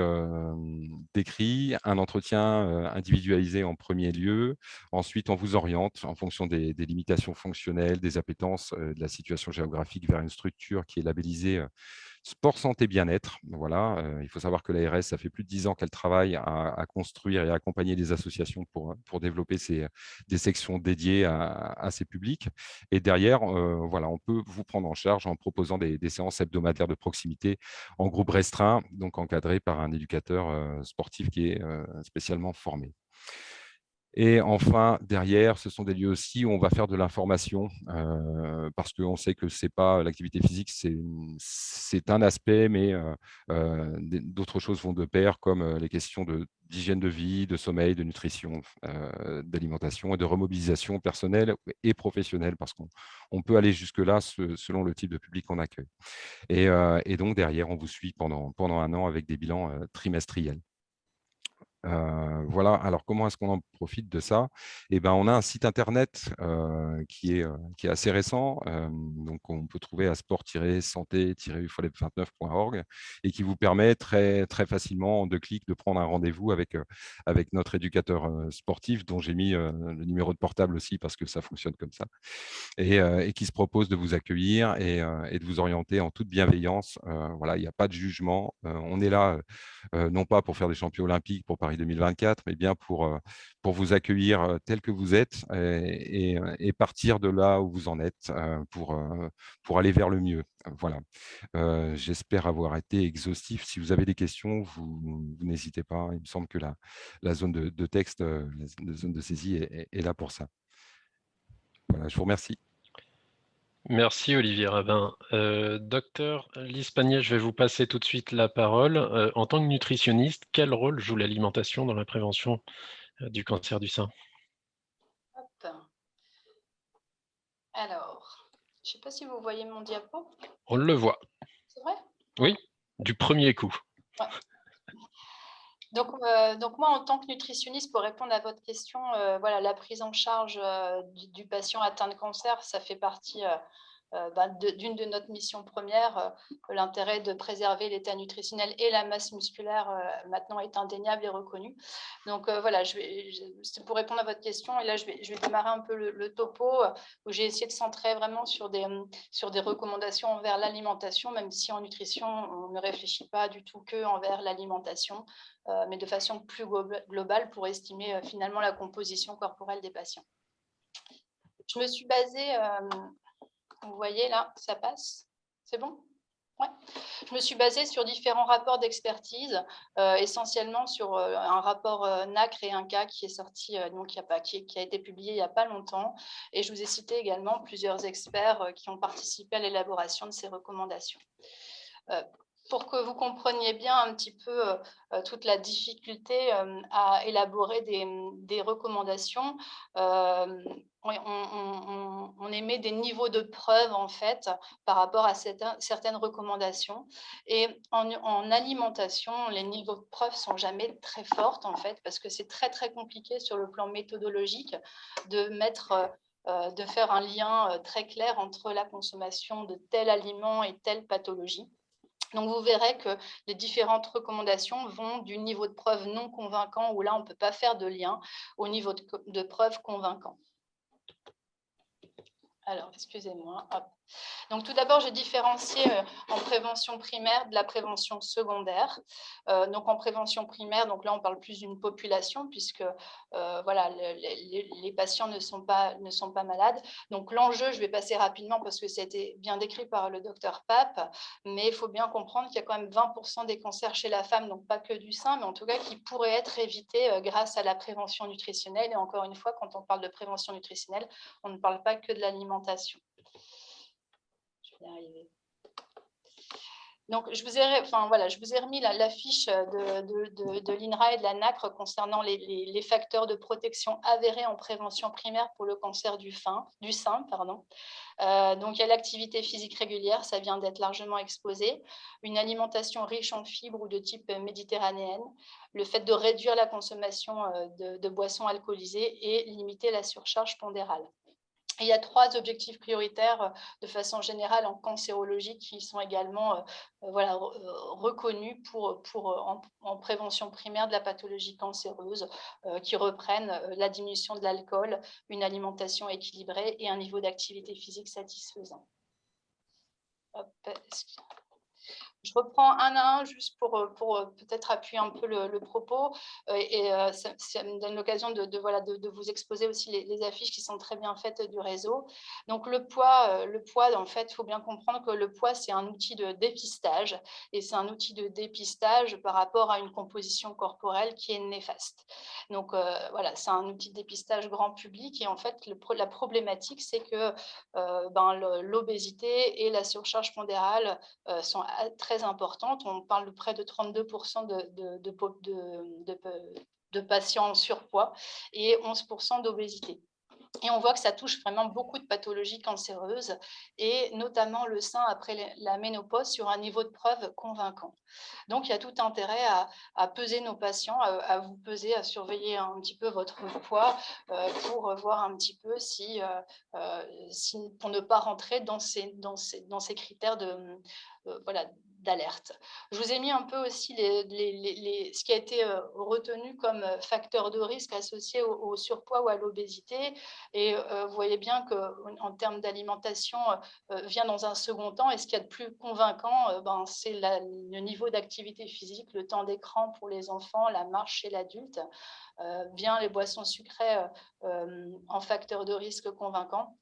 décrit, un entretien individualisé en premier lieu. Ensuite, on vous oriente en fonction des limitations fonctionnelles, des appétences, de la situation géographique vers une structure qui est labellisée sport, santé, bien-être. Voilà, il faut savoir que l'ARS, ça fait plus de 10 ans qu'elle travaille à construire et à accompagner des associations pour développer des sections dédiées à ces publics. Et derrière, voilà, on peut vous prendre en charge en proposant des séances hebdomadaires de proximité en groupe restreint, donc encadré par un éducateur sportif qui est spécialement formé. Et enfin, derrière, ce sont des lieux aussi où on va faire de l'information parce qu'on sait que c'est pas l'activité physique, c'est un aspect, mais d'autres choses vont de pair, comme les questions d'hygiène de vie, de sommeil, de nutrition, d'alimentation et de remobilisation personnelle et professionnelle, parce qu'on peut aller jusque-là selon le type de public qu'on accueille. Et donc, derrière, on vous suit pendant 1 an avec des bilans trimestriels. Voilà, alors comment est-ce qu'on en profite de ça? Eh ben, on a un site internet qui est assez récent, donc on peut trouver à sport-santé-29.org et qui vous permet très, très facilement, en 2 clics, de prendre un rendez-vous avec notre éducateur sportif, dont j'ai mis le numéro de portable aussi parce que ça fonctionne comme ça, et qui se propose de vous accueillir et de vous orienter en toute bienveillance. Voilà, il n'y a pas de jugement. On est là non pas pour faire des champions olympiques pour Paris 2024, mais bien pour vous accueillir tel que vous êtes et partir de là où vous en êtes pour aller vers le mieux. Voilà. J'espère avoir été exhaustif. Si vous avez des questions, vous n'hésitez pas. Il me semble que la zone de texte, la zone de saisie est là pour ça. Voilà, je vous remercie. Merci Olivier Rabin. Docteur Lise Pagnet, je vais vous passer tout de suite la parole. En tant que nutritionniste, quel rôle joue l'alimentation dans la prévention du cancer du sein? Hop. Alors, je ne sais pas si vous voyez mon diapo. On le voit. C'est vrai? Oui, du premier coup. Ouais. Donc moi, en tant que nutritionniste, pour répondre à votre question, voilà, la prise en charge du patient atteint de cancer, ça fait partie d'une de notre mission première. L'intérêt de préserver l'état nutritionnel et la masse musculaire maintenant est indéniable et reconnu. Donc voilà, c'est pour répondre à votre question. Et là, je vais démarrer un peu le topo où j'ai essayé de centrer vraiment sur des recommandations envers l'alimentation, même si en nutrition, on ne réfléchit pas du tout que envers l'alimentation, mais de façon plus globale pour estimer finalement la composition corporelle des patients. Je me suis basée, vous voyez là, ça passe? C'est bon? Ouais. Je me suis basée sur différents rapports d'expertise, essentiellement sur un rapport NACRE et INCa qui est sorti, donc qui a été publié il n'y a pas longtemps. Et je vous ai cité également plusieurs experts qui ont participé à l'élaboration de ces recommandations. Pour que vous compreniez bien un petit peu toute la difficulté à élaborer des recommandations, on émet des niveaux de preuve en fait par rapport à certaines recommandations. Et en alimentation, les niveaux de preuve sont jamais très forts en fait, parce que c'est très très compliqué sur le plan méthodologique de faire un lien très clair entre la consommation de tel aliment et telle pathologie. Donc, vous verrez que les différentes recommandations vont du niveau de preuve non convaincant, où là, on ne peut pas faire de lien, au niveau de preuve convaincant. Alors, excusez-moi. Donc, tout d'abord, j'ai différencié en prévention primaire de la prévention secondaire. Donc, en prévention primaire, donc là, on parle plus d'une population, puisque voilà, les patients ne sont pas malades. Donc, l'enjeu, je vais passer rapidement parce que ça a été bien décrit par le docteur Pape, mais il faut bien comprendre qu'il y a quand même 20% des cancers chez la femme, donc pas que du sein, mais en tout cas qui pourraient être évités grâce à la prévention nutritionnelle. Et encore une fois, quand on parle de prévention nutritionnelle, on ne parle pas que de l'alimentation. Je vais y arriver. Donc, je vous ai remis l'affiche de l'INRA et de la NACRE concernant les facteurs de protection avérés en prévention primaire pour le cancer du sein. Donc, il y a l'activité physique régulière, ça vient d'être largement exposé, une alimentation riche en fibres ou de type méditerranéenne, le fait de réduire la consommation de boissons alcoolisées et limiter la surcharge pondérale. Et il y a 3 objectifs prioritaires de façon générale en cancérologie qui sont également reconnus en prévention primaire de la pathologie cancéreuse, qui reprennent la diminution de l'alcool, une alimentation équilibrée et un niveau d'activité physique satisfaisant. Je reprends un à un juste pour peut-être appuyer un peu le propos ça me donne l'occasion de vous exposer aussi les affiches qui sont très bien faites du réseau. Donc le poids, en fait, il faut bien comprendre que le poids, c'est un outil de dépistage et c'est un outil de dépistage par rapport à une composition corporelle qui est néfaste. Donc voilà, c'est un outil de dépistage grand public et en fait, la problématique, c'est que l'obésité et la surcharge pondérale sont très importantes. On parle de près de 32% de patients en surpoids et 11% d'obésité. Et on voit que ça touche vraiment beaucoup de pathologies cancéreuses et notamment le sein après la ménopause sur un niveau de preuve convaincant. Donc, il y a tout intérêt à peser nos patients, à vous peser, à surveiller un petit peu votre poids pour voir un petit peu pour ne pas rentrer dans ces critères d'alerte. Je vous ai mis un peu aussi ce qui a été retenu comme facteur de risque associé au surpoids ou à l'obésité. Et vous voyez bien qu'en termes d'alimentation, vient dans un second temps. Et ce qu'il y a de plus convaincant, c'est le niveau d'activité physique, le temps d'écran pour les enfants, la marche chez l'adulte. Bien les boissons sucrées en facteur de risque convaincant.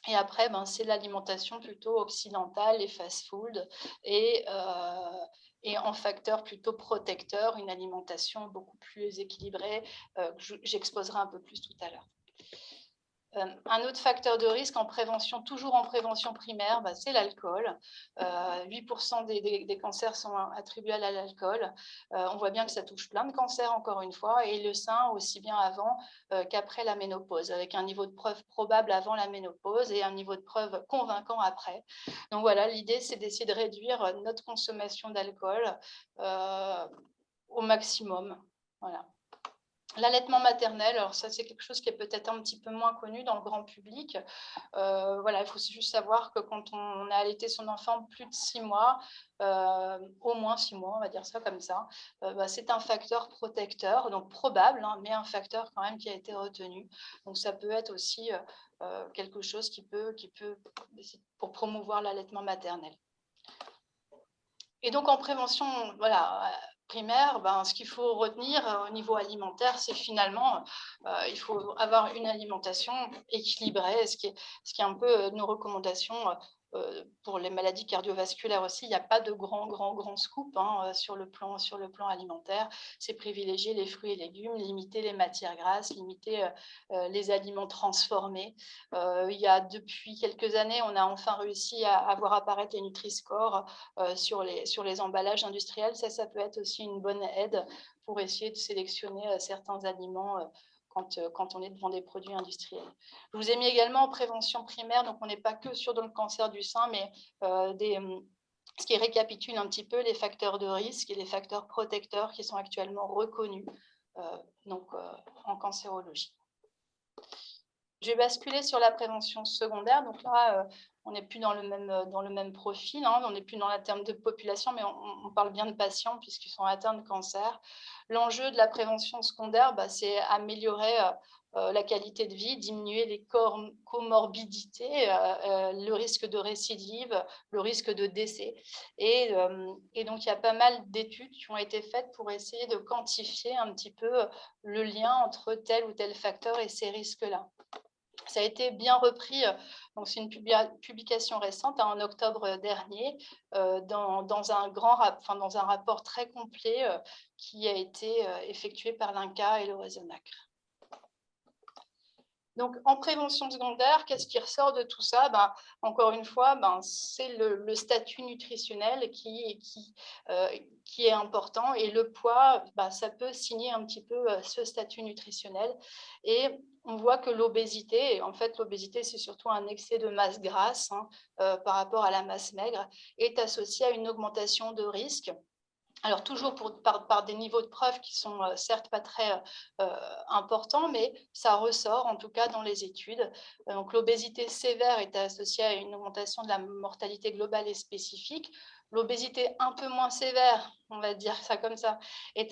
Et après, c'est l'alimentation plutôt occidentale, les fast-foods, et en facteur plutôt protecteur, une alimentation beaucoup plus équilibrée, que j'exposerai un peu plus tout à l'heure. Un autre facteur de risque toujours en prévention primaire, c'est l'alcool. 8% des cancers sont attribués à l'alcool. On voit bien que ça touche plein de cancers, encore une fois, et le sein aussi bien avant qu'après la ménopause, avec un niveau de preuve probable avant la ménopause et un niveau de preuve convaincant après. Donc voilà, l'idée, c'est d'essayer de réduire notre consommation d'alcool au maximum. Voilà. L'allaitement maternel, alors ça c'est quelque chose qui est peut-être un petit peu moins connu dans le grand public. Il faut juste savoir que quand on a allaité son enfant plus de 6 mois, au moins 6 mois, on va dire ça comme ça, c'est un facteur protecteur, donc probable, mais un facteur quand même qui a été retenu. Donc ça peut être aussi quelque chose qui peut pour promouvoir l'allaitement maternel. Et donc en prévention, primaire, ce qu'il faut retenir au niveau alimentaire, c'est finalement, il faut avoir une alimentation équilibrée, ce qui est un peu nos recommandations pour les maladies cardiovasculaires aussi, il n'y a pas de grand scoop hein, sur le plan alimentaire. C'est privilégier les fruits et légumes, limiter les matières grasses, limiter les aliments transformés. Il y a depuis quelques années, on a enfin réussi à voir apparaître les Nutri-Score sur les emballages industriels. Ça peut être aussi une bonne aide pour essayer de sélectionner certains aliments quand on est devant des produits industriels. Je vous ai mis également en prévention primaire, donc on n'est pas que sur le cancer du sein, mais ce qui récapitule un petit peu les facteurs de risque et les facteurs protecteurs qui sont actuellement reconnus en cancérologie. Je vais basculer sur la prévention secondaire. Donc là, on n'est plus dans le même profil, hein, on n'est plus dans la terme de population, mais on parle bien de patients puisqu'ils sont atteints de cancer. L'enjeu de la prévention secondaire, c'est améliorer la qualité de vie, diminuer les comorbidités, le risque de récidive, le risque de décès. Et donc, il y a pas mal d'études qui ont été faites pour essayer de quantifier un petit peu le lien entre tel ou tel facteur et ces risques-là. Ça a été bien repris, donc c'est une publication récente, en octobre dernier, dans un rapport très complet qui a été effectué par l'INCa et le Resonac. Donc, en prévention secondaire, qu'est-ce qui ressort de tout ça? Encore une fois, c'est le statut nutritionnel qui est important, et le poids, ça peut signer un petit peu ce statut nutritionnel. Et on voit que l'obésité, en fait, l'obésité, c'est surtout un excès de masse grasse par rapport à la masse maigre, est associée à une augmentation de risque. Alors, toujours par des niveaux de preuve qui sont certes pas très importants, mais ça ressort en tout cas dans les études. Donc, l'obésité sévère est associée à une augmentation de la mortalité globale et spécifique. L'obésité un peu moins sévère, on va dire ça comme ça, est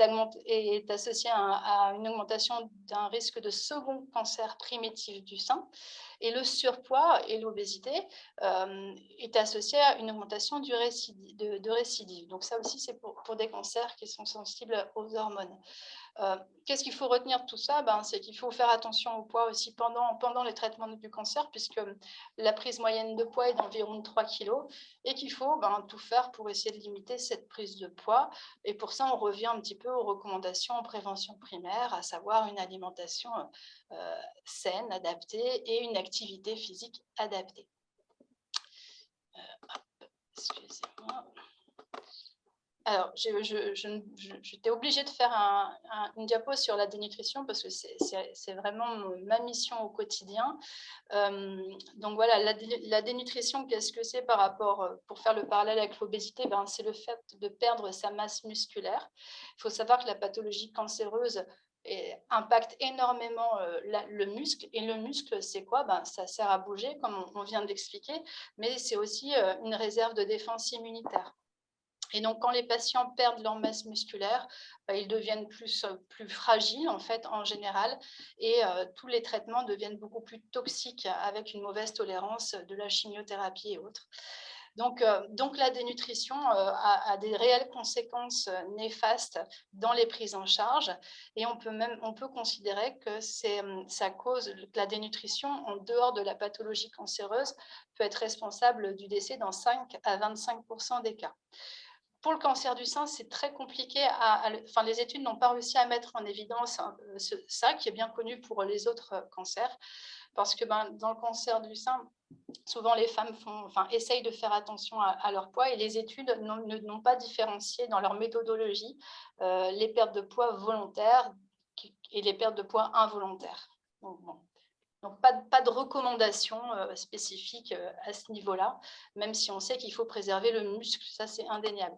associée à une augmentation d'un risque de second cancer primitif du sein. Et le surpoids et l'obésité est associé à une augmentation de récidive. Donc ça aussi, c'est pour des cancers qui sont sensibles aux hormones. Qu'est-ce qu'il faut retenir de tout ça? C'est qu'il faut faire attention au poids aussi pendant les traitements du cancer, puisque la prise moyenne de poids est d'environ 3 kg, et qu'il faut tout faire pour essayer de limiter cette prise de poids. Et pour ça, on revient un petit peu aux recommandations en prévention primaire, à savoir une alimentation saine, adaptée, et une activité physique adaptée. Excusez-moi. Alors, j'étais obligée de faire une diapo sur la dénutrition parce que c'est vraiment ma mission au quotidien. Donc voilà, la dénutrition, qu'est-ce que c'est par rapport, pour faire le parallèle avec l'obésité, c'est le fait de perdre sa masse musculaire. Il faut savoir que la pathologie cancéreuse impacte énormément le muscle. Et le muscle, c'est quoi? Ça sert à bouger, comme on vient de l'expliquer, mais c'est aussi une réserve de défense immunitaire. Et donc, quand les patients perdent leur masse musculaire, ils deviennent plus fragiles, en fait, en général, et tous les traitements deviennent beaucoup plus toxiques, avec une mauvaise tolérance de la chimiothérapie et autres. Donc la dénutrition a des réelles conséquences néfastes dans les prises en charge, et on peut considérer que la dénutrition, en dehors de la pathologie cancéreuse, peut être responsable du décès dans 5 à 25% des cas. Pour le cancer du sein, c'est très compliqué. Les études n'ont pas réussi à mettre en évidence ça, qui est bien connu pour les autres cancers, parce que dans le cancer du sein, souvent les femmes essayent de faire attention à leur poids, et les études n'ont pas différencié dans leur méthodologie les pertes de poids volontaires et les pertes de poids involontaires. Donc, pas de recommandation spécifique à ce niveau-là, même si on sait qu'il faut préserver le muscle, ça c'est indéniable.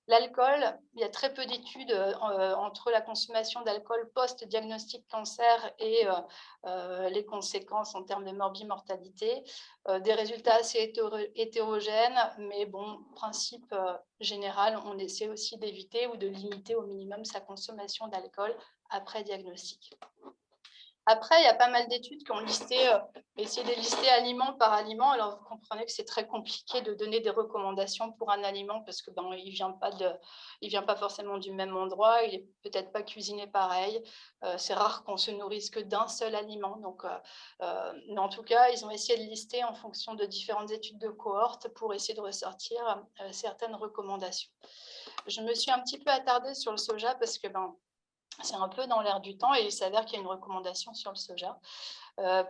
L'alcool, il y a très peu d'études entre la consommation d'alcool post-diagnostic cancer et les conséquences en termes de morbimortalité. Des résultats assez hétérogènes, mais bon, principe général, on essaie aussi d'éviter ou de limiter au minimum sa consommation d'alcool après diagnostic. Après, il y a pas mal d'études qui ont essayé de lister aliment par aliment. Alors, vous comprenez que c'est très compliqué de donner des recommandations pour un aliment parce que il vient pas forcément du même endroit, il est peut-être pas cuisiné pareil. C'est rare qu'on se nourrisse que d'un seul aliment. Donc, mais en tout cas, ils ont essayé de lister en fonction de différentes études de cohorte pour essayer de ressortir certaines recommandations. Je me suis un petit peu attardée sur le soja parce que c'est un peu dans l'air du temps et il s'avère qu'il y a une recommandation sur le soja.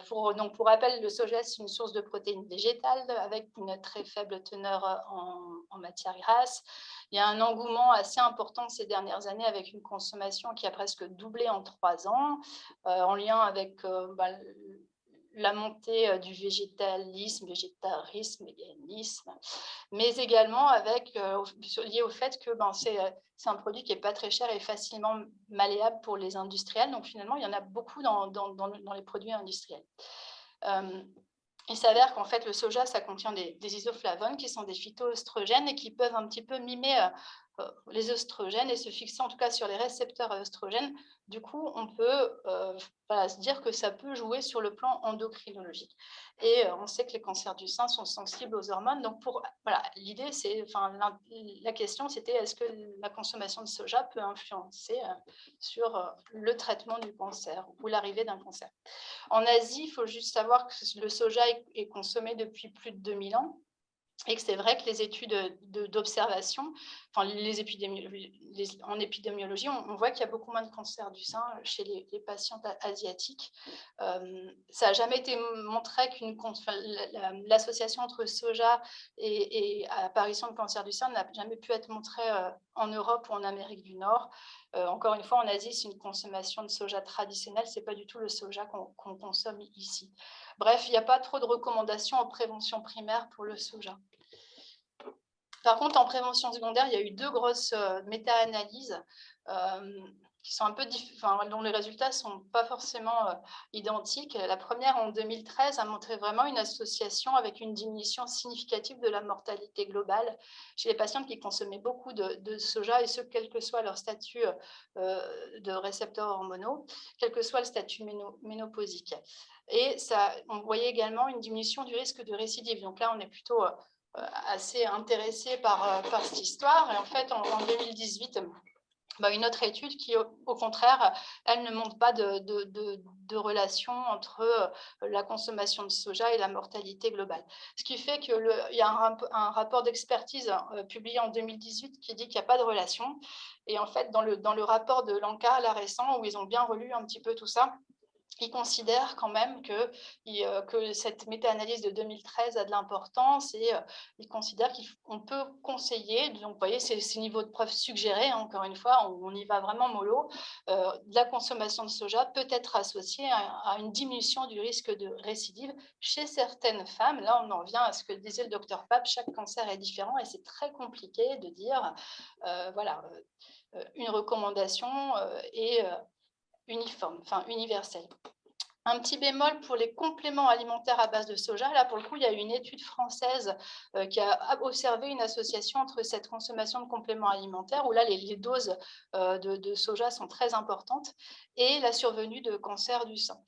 Pour rappel, le soja, c'est une source de protéines végétales avec une très faible teneur en matière grasse. Il y a un engouement assez important ces dernières années avec une consommation qui a presque doublé en 3 ans, en lien avec la montée du végétarisme, véganisme, mais également lié au fait que c'est un produit qui n'est pas très cher et facilement malléable pour les industriels. Donc finalement, il y en a beaucoup dans les produits industriels. Il s'avère qu'en fait, le soja, ça contient des isoflavones qui sont des phytoœstrogènes et qui peuvent un petit peu mimer les œstrogènes et se fixer en tout cas sur les récepteurs œstrogènes. Du coup, on peut se dire que ça peut jouer sur le plan endocrinologique. Et on sait que les cancers du sein sont sensibles aux hormones. Donc, l'idée, la question, c'était est-ce que la consommation de soja peut influencer sur le traitement du cancer ou l'arrivée d'un cancer. En Asie, il faut juste savoir que le soja est consommé depuis plus de 2000 ans. Et que c'est vrai que les études d'observation, en épidémiologie, on voit qu'il y a beaucoup moins de cancer du sein chez les patientes asiatiques. Ça n'a jamais été montré l'association entre soja et apparition de cancer du sein n'a jamais pu être montrée en Europe ou en Amérique du Nord. Encore une fois, en Asie, c'est une consommation de soja traditionnelle, ce n'est pas du tout le soja qu'on consomme ici. Bref, il n'y a pas trop de recommandations en prévention primaire pour le soja. Par contre, en prévention secondaire, il y a eu 2 grosses méta-analyses qui sont un peu dont les résultats ne sont pas forcément identiques. La première, en 2013, a montré vraiment une association avec une diminution significative de la mortalité globale chez les patientes qui consommaient beaucoup de soja, et ce, quel que soit leur statut de récepteurs hormonaux, quel que soit le statut ménopausique. Et on voyait également une diminution du risque de récidive. Donc là, on est plutôt assez intéressé par cette histoire. Et en fait, en 2018, une autre étude qui, au contraire, elle ne montre pas de relation entre la consommation de soja et la mortalité globale. Ce qui fait qu'il y a un rapport d'expertise publié en 2018 qui dit qu'il n'y a pas de relation. Et en fait, dans le rapport de l'ANCA, là récent, où ils ont bien relu un petit peu tout ça, ils considèrent quand même que cette méta-analyse de 2013 a de l'importance et ils considèrent qu'on peut conseiller, donc vous voyez, ces niveaux de preuve suggérés, encore une fois, on y va vraiment mollo, la consommation de soja peut être associée à une diminution du risque de récidive chez certaines femmes. Là, on en vient à ce que disait le docteur Pape, chaque cancer est différent et c'est très compliqué de dire, une recommandation est uniforme, universelle. Un petit bémol pour les compléments alimentaires à base de soja. Là, pour le coup, il y a eu une étude française qui a observé une association entre cette consommation de compléments alimentaires, où là, les doses de soja sont très importantes, et la survenue de cancer du sein.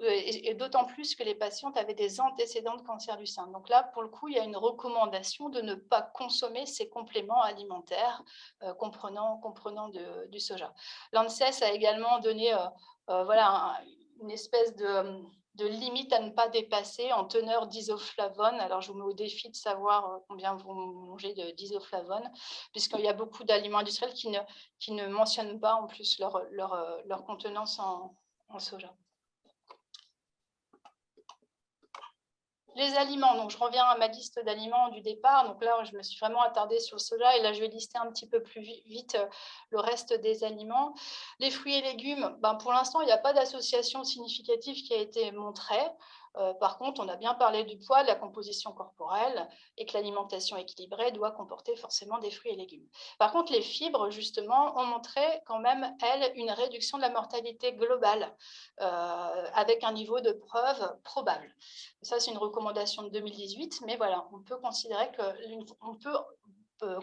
Et d'autant plus que les patientes avaient des antécédents de cancer du sein. Donc là, pour le coup, il y a une recommandation de ne pas consommer ces compléments alimentaires comprenant du soja. L'ANSES a également donné une espèce de limite à ne pas dépasser en teneur d'isoflavones. Alors, je vous mets au défi de savoir combien vous mangez d'isoflavones, puisqu'il y a beaucoup d'aliments industriels qui ne mentionnent pas en plus leur contenance en soja. Les aliments, donc je reviens à ma liste d'aliments du départ. Donc là, je me suis vraiment attardée sur le soja et là, je vais lister un petit peu plus vite le reste des aliments. Les fruits et légumes, pour l'instant, il n'y a pas d'association significative qui a été montrée. Par contre, on a bien parlé du poids, de la composition corporelle et que l'alimentation équilibrée doit comporter forcément des fruits et légumes. Par contre, les fibres, justement, ont montré quand même, elles, une réduction de la mortalité globale avec un niveau de preuve probable. Ça, c'est une recommandation de 2018, mais voilà, on peut considérer qu'on peut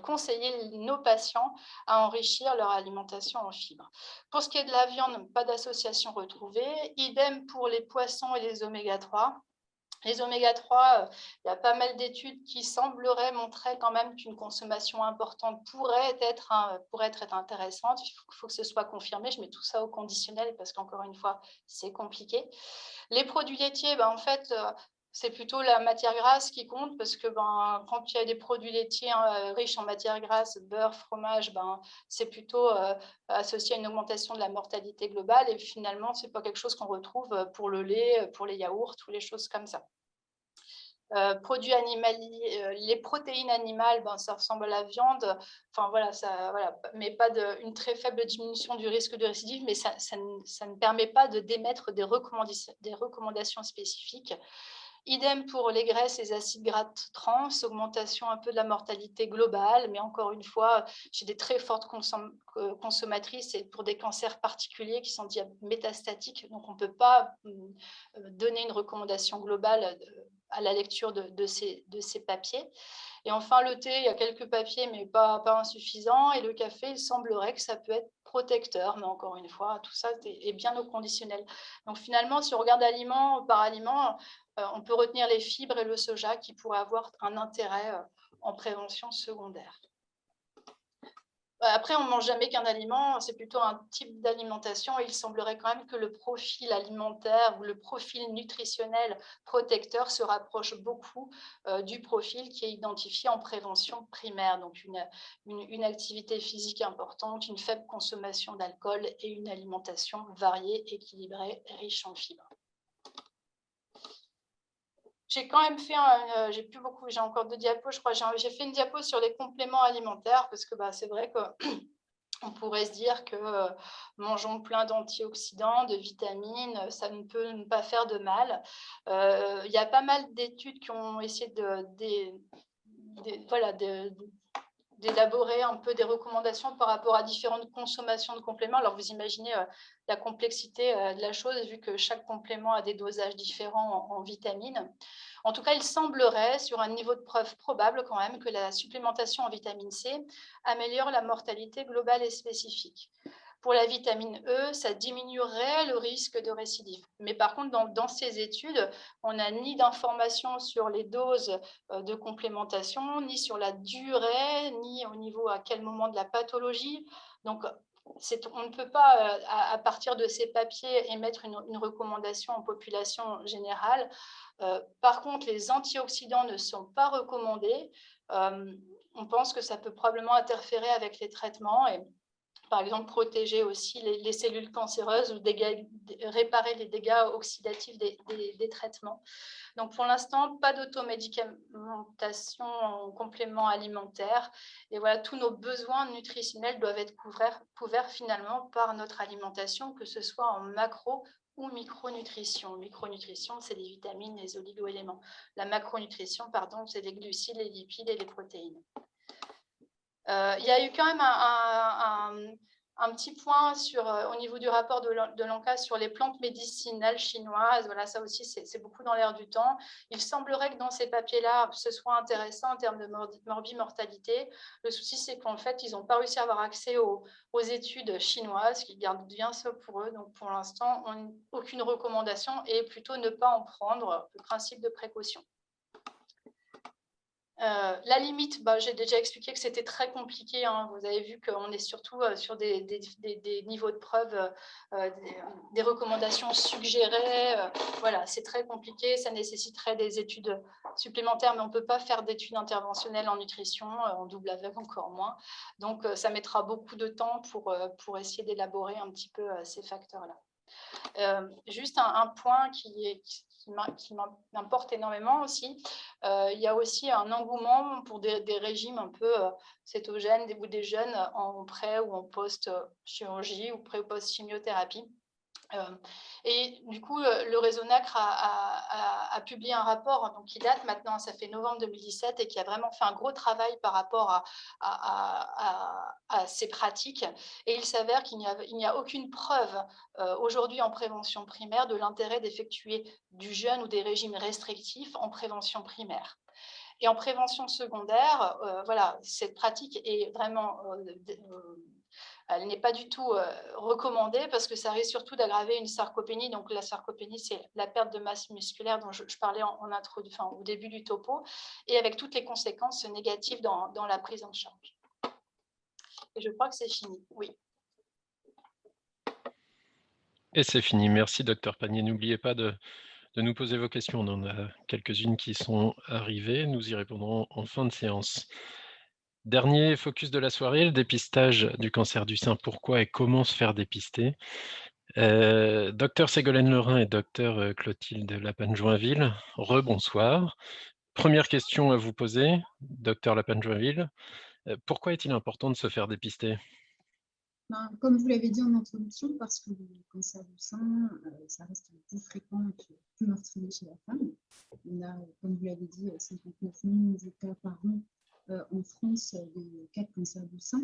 conseiller nos patients à enrichir leur alimentation en fibres. Pour ce qui est de la viande, pas d'association retrouvée. Idem pour les poissons et les oméga 3. Les oméga 3, il y a pas mal d'études qui sembleraient montrer quand même qu'une consommation importante pourrait être intéressante. Il faut que ce soit confirmé. Je mets tout ça au conditionnel parce qu'encore une fois, c'est compliqué. Les produits laitiers, en fait, c'est plutôt la matière grasse qui compte parce que quand il y a des produits laitiers riches en matière grasse, beurre, fromage, c'est plutôt associé à une augmentation de la mortalité globale et finalement, ce n'est pas quelque chose qu'on retrouve pour le lait, pour les yaourts, ou les choses comme ça. Produits animaliers, les protéines animales, ça ressemble à la viande, mais pas une très faible diminution du risque de récidive, mais ça ne permet pas de d'émettre des recommandations spécifiques. Idem pour les graisses et les acides gras trans, augmentation un peu de la mortalité globale, mais encore une fois, j'ai des très fortes consommatrices et pour des cancers particuliers qui sont dits métastatiques, donc on ne peut pas donner une recommandation globale à la lecture de ces papiers. Et enfin, le thé, il y a quelques papiers, mais pas insuffisants. Et le café, il semblerait que ça peut être protecteur, mais encore une fois, tout ça est bien au conditionnel. Donc finalement, si on regarde aliment par aliment, on peut retenir les fibres et le soja qui pourraient avoir un intérêt en prévention secondaire. Après, on ne mange jamais qu'un aliment, c'est plutôt un type d'alimentation et il semblerait quand même que le profil alimentaire ou le profil nutritionnel protecteur se rapproche beaucoup du profil qui est identifié en prévention primaire, donc une activité physique importante, une faible consommation d'alcool et une alimentation variée, équilibrée, riche en fibres. J'ai quand même fait j'ai encore 2 diapos, je crois. J'ai fait une diapo sur les compléments alimentaires parce que c'est vrai qu'on pourrait se dire que mangeons plein d'antioxydants, de vitamines, ça ne peut pas faire de mal. Il y a pas mal d'études qui ont essayé d'élaborer un peu des recommandations par rapport à différentes consommations de compléments. Alors, vous imaginez la complexité de la chose, vu que chaque complément a des dosages différents en vitamines. En tout cas, il semblerait, sur un niveau de preuve probable quand même, que la supplémentation en vitamine C améliore la mortalité globale et spécifique. Pour la vitamine E, ça diminuerait le risque de récidive. Mais par contre, dans ces études, on n'a ni d'informations sur les doses de complémentation, ni sur la durée, ni au niveau à quel moment de la pathologie. Donc, on ne peut pas, à partir de ces papiers, émettre une recommandation en population générale. Par contre, les antioxydants ne sont pas recommandés. On pense que ça peut probablement interférer avec les traitements et par exemple, protéger aussi les cellules cancéreuses ou réparer les dégâts oxydatifs des traitements. Donc, pour l'instant, pas d'automédication en complément alimentaire. Et voilà, tous nos besoins nutritionnels doivent être couverts finalement par notre alimentation, que ce soit en macro ou micronutrition. Micronutrition, c'est les vitamines, les oligo-éléments. La macronutrition, pardon, c'est les glucides, les lipides et les protéines. Il y a eu quand même un petit point au niveau du rapport de l'ANCA sur les plantes médicinales chinoises. Voilà, ça aussi, c'est beaucoup dans l'air du temps. Il semblerait que dans ces papiers-là, ce soit intéressant en termes de morbimortalité. Le souci, c'est qu'en fait, ils n'ont pas réussi à avoir accès aux études chinoises, qui gardent bien ça pour eux. Donc, pour l'instant, aucune recommandation et plutôt ne pas en prendre, le principe de précaution. La limite, j'ai déjà expliqué que c'était très compliqué. Vous avez vu qu'on est surtout sur des niveaux de preuve, des recommandations suggérées. Voilà, c'est très compliqué. Ça nécessiterait des études supplémentaires, mais on ne peut pas faire d'études interventionnelles en nutrition, en double aveugle encore moins. Donc, ça mettra beaucoup de temps pour essayer d'élaborer un petit peu ces facteurs-là. Juste un point qui m'importe énormément aussi. Il y a aussi un engouement pour des régimes un peu cétogènes ou des jeunes en pré ou en post-chirurgie ou pré ou post-chimiothérapie. Et du coup, le réseau NACRE a publié un rapport qui date maintenant, ça fait novembre 2017, et qui a vraiment fait un gros travail par rapport à ces pratiques. Et il s'avère qu'il n'y a aucune preuve aujourd'hui en prévention primaire de l'intérêt d'effectuer du jeûne ou des régimes restrictifs en prévention primaire. Et en prévention secondaire, voilà, cette pratique est vraiment, elle n'est pas du tout recommandée parce que ça risque surtout d'aggraver une sarcopénie. Donc la sarcopénie, c'est la perte de masse musculaire dont je parlais au début du topo, et avec toutes les conséquences négatives dans la prise en charge. Et je crois que c'est fini, oui. Et c'est fini. Merci, docteur Panier. N'oubliez pas de nous poser vos questions. On en a quelques-unes qui sont arrivées. Nous y répondrons en fin de séance. Dernier focus de la soirée, le dépistage du cancer du sein. Pourquoi et comment se faire dépister? Docteur Ségolène Lorrain et docteur Clotilde Lapanne-Joinville, rebonsoir. Première question à vous poser, docteur Lapanne-Joinville. Pourquoi est-il important de se faire dépister? Comme vous l'avez dit en introduction, parce que le cancer du sein, ça reste plus fréquent et plus meurtrier chez la femme. On a, comme vous l'avez dit, 59 000 nouveaux cas par an en France de cas de cancer du sein.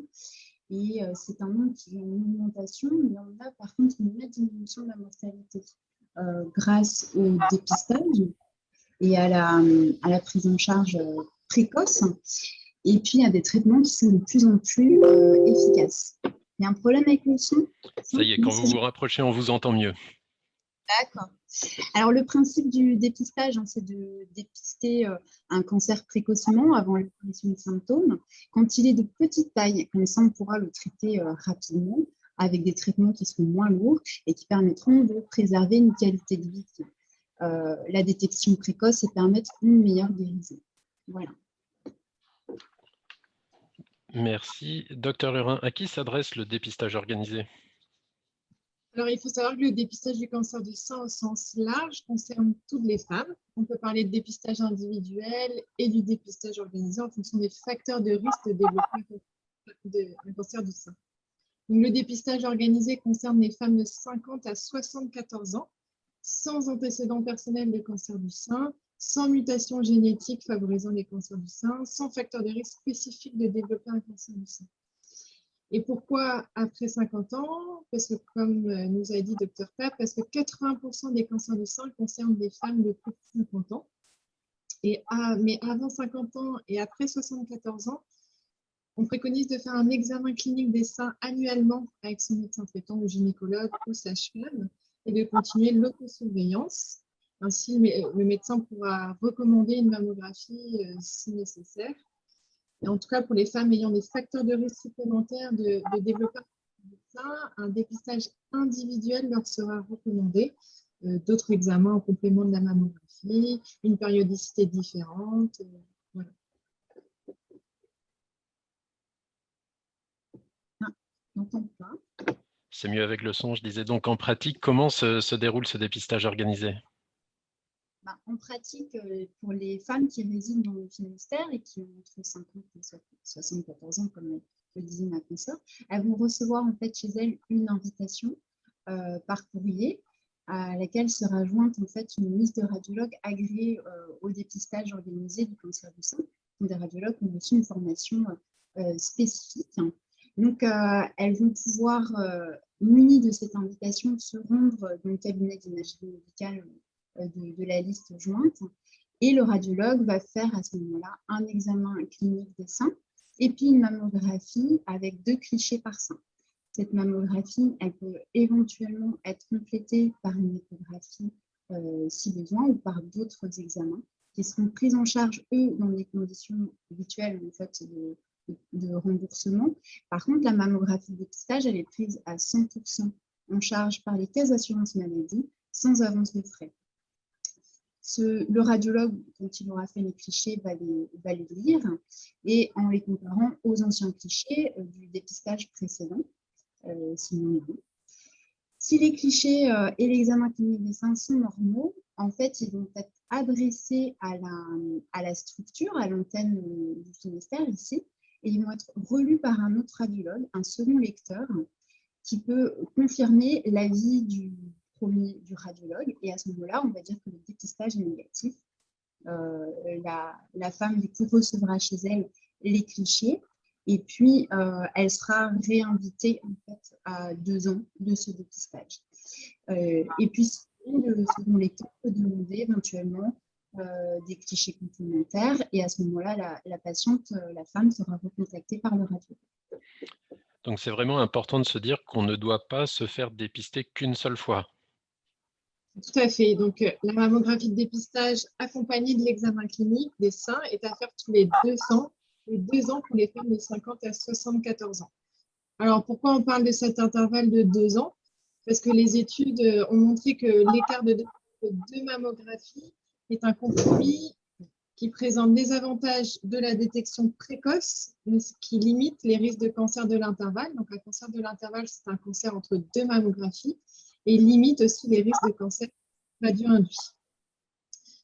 Et c'est un nombre qui est en augmentation, mais on a par contre une nette diminution de la mortalité grâce au dépistage et à la prise en charge précoce. Et puis, il y a des traitements qui sont de plus en plus efficaces. Il y a un problème avec le son? Ça y est, quand vous vous rapprochez, on vous entend mieux. D'accord. Alors, le principe du dépistage, c'est de dépister un cancer précocement avant l'apparition de symptômes. Quand il est de petite taille, comme ça, on pourra le traiter rapidement avec des traitements qui seront moins lourds et qui permettront de préserver une qualité de vie. La détection précoce et permettre une meilleure guérison. Voilà. Merci. Docteur Lorrain, à qui s'adresse le dépistage organisé? Alors, il faut savoir que le dépistage du cancer du sein au sens large concerne toutes les femmes. On peut parler de dépistage individuel et du dépistage organisé en fonction des facteurs de risque de développer un cancer du sein. Donc, le dépistage organisé concerne les femmes de 50 à 74 ans, sans antécédents personnels de cancer du sein, sans mutation génétique favorisant les cancers du sein, sans facteur de risque spécifique de développer un cancer du sein. Et pourquoi après 50 ans? Parce que, comme nous a dit Dr Pape, parce que 80% des cancers du sein concernent des femmes de plus de 50 ans. Mais avant 50 ans et après 74 ans, on préconise de faire un examen clinique des seins annuellement avec son médecin traitant ou gynécologue ou sage-femme et de continuer l'autosurveillance. Ainsi, le médecin pourra recommander une mammographie si nécessaire. Et en tout cas, pour les femmes ayant des facteurs de risque supplémentaires de développer un dépistage individuel leur sera recommandé. D'autres examens en complément de la mammographie, une périodicité différente. Voilà. C'est mieux avec le son. Je disais donc en pratique, comment se déroule ce dépistage organisé? En pratique, pour les femmes qui résident dans le Finistère et qui ont entre 50 et 74 ans, comme le disait ma consoeur, elles vont recevoir en fait chez elles une invitation par courrier à laquelle sera jointe en fait une liste de radiologues agréés au dépistage organisé du cancer du sein. Donc, des radiologues qui ont reçu une formation spécifique. Donc, elles vont pouvoir, munies de cette invitation, se rendre dans le cabinet d'imagerie médicale de la liste jointe, et le radiologue va faire à ce moment-là un examen clinique des seins et puis une mammographie avec 2 clichés par sein. Cette mammographie, elle peut éventuellement être complétée par une échographie si besoin ou par d'autres examens qui seront pris en charge, eux, dans les conditions habituelles en fait, de remboursement. Par contre, la mammographie de dépistage, elle est prise à 100% en charge par les caisses d'assurance maladie sans avance de frais. Le radiologue, quand il aura fait les clichés, va les lire et en les comparant aux anciens clichés du dépistage précédent, si les clichés et l'examen clinique des seins sont normaux, en fait, ils vont être adressés à la structure, à l'antenne du Finistère ici, et ils vont être relus par un autre radiologue, un second lecteur, qui peut confirmer l'avis du radiologue, et à ce moment-là, on va dire que le dépistage est négatif. La femme du coup recevra chez elle les clichés, et puis elle sera réinvitée en fait à 2 ans de ce dépistage. Et puis le second lecteur peut demander éventuellement des clichés complémentaires. Et à ce moment-là, la patiente, la femme, sera recontactée par le radiologue. Donc, c'est vraiment important de se dire qu'on ne doit pas se faire dépister qu'une seule fois. Tout à fait. Donc, la mammographie de dépistage accompagnée de l'examen clinique des seins est à faire tous les 2 ans pour les femmes de 50 à 74 ans. Alors, pourquoi on parle de cet intervalle de 2 ans? Parce que les études ont montré que l'écart de 2 mammographies est un compromis qui présente des avantages de la détection précoce, mais ce qui limite les risques de cancer de l'intervalle. Donc, un cancer de l'intervalle, c'est un cancer entre 2 mammographies et limite aussi les risques de cancer radio-induit.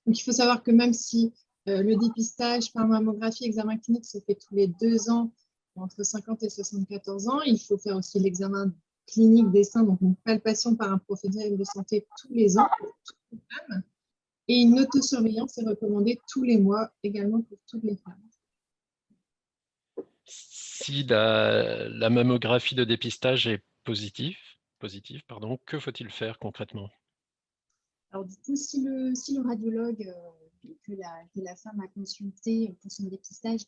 Donc, il faut savoir que même si le dépistage par mammographie, examen clinique se fait tous les 2 ans, entre 50 et 74 ans, il faut faire aussi l'examen clinique des seins, donc une palpation par un professionnel de santé tous les ans pour toutes les femmes. Et une autosurveillance est recommandée tous les mois, également pour toutes les femmes. Si la mammographie de dépistage est positive, que faut-il faire concrètement? Alors du coup, si le radiologue que la femme a consulté pour son dépistage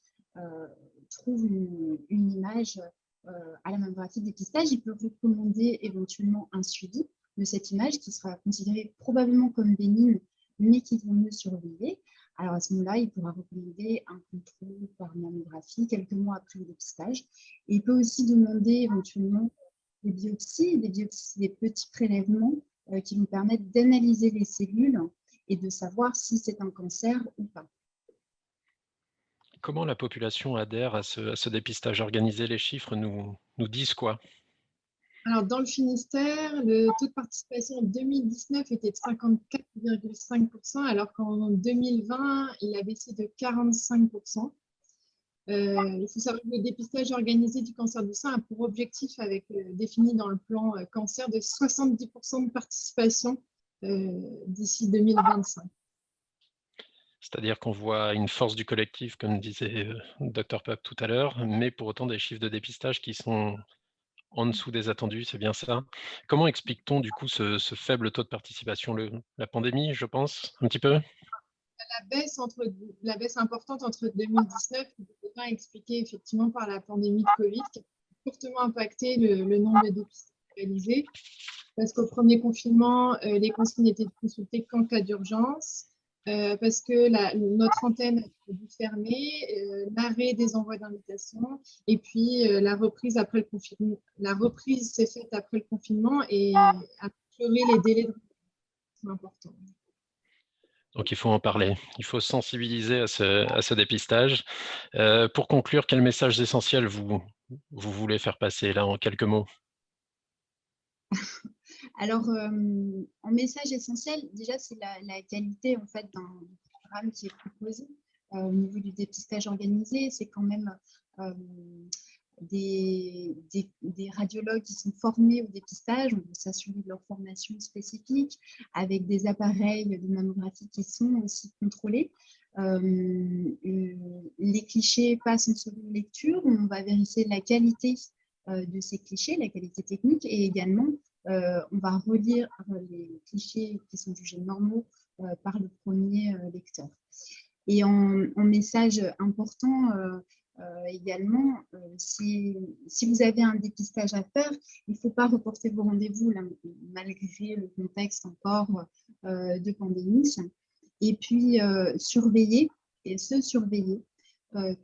trouve une image à la mammographie de dépistage, il peut recommander éventuellement un suivi de cette image qui sera considérée probablement comme bénigne, mais qu'il vaut mieux surveiller. Alors à ce moment-là, il pourra recommander un contrôle par mammographie quelques mois après le dépistage. Et il peut aussi demander éventuellement des biopsies, des petits prélèvements qui vont permettre d'analyser les cellules et de savoir si c'est un cancer ou pas. Comment la population adhère à ce dépistage organisé? Les chiffres nous disent quoi? Alors, dans le Finistère, le taux de participation en 2019 était de 54,5%, alors qu'en 2020, il a baissé de 45%. Il faut savoir que le dépistage organisé du cancer du sein a pour objectif, défini dans le plan cancer, de 70% de participation d'ici 2025. C'est-à-dire qu'on voit une force du collectif, comme disait Dr Pape tout à l'heure, mais pour autant des chiffres de dépistage qui sont en dessous des attendus, c'est bien ça? Comment explique-t-on du coup ce faible taux de participation? La pandémie, je pense, un petit peu? La baisse importante entre 2019 et 2020 est expliquée effectivement par la pandémie de Covid qui a fortement impacté le nombre de dépistages réalisés. Parce qu'au premier confinement, les consignes n'étaient consultées qu'en cas d'urgence, parce que notre antenne a dû fermer, l'arrêt des envois d'invitation, et puis la reprise après le confinement. La reprise s'est faite après le confinement et a amélioré les délais de sont importants. Donc il faut en parler, il faut sensibiliser à ce dépistage. Pour conclure, quels messages essentiels vous voulez faire passer là en quelques mots? Alors, en message essentiel, déjà, c'est la qualité en fait, d'un programme qui est proposé au niveau du dépistage organisé. C'est quand même des radiologues qui sont formés au dépistage. On veut s'assurer de leur formation spécifique avec des appareils de mammographie qui sont aussi contrôlés. Les clichés passent en seconde lecture. On va vérifier la qualité de ces clichés, la qualité technique, et également on va relire les clichés qui sont jugés normaux par le premier lecteur. Et en message important également, si vous avez un dépistage à faire, il ne faut pas reporter vos rendez-vous malgré le contexte encore de pandémie. Et puis surveiller,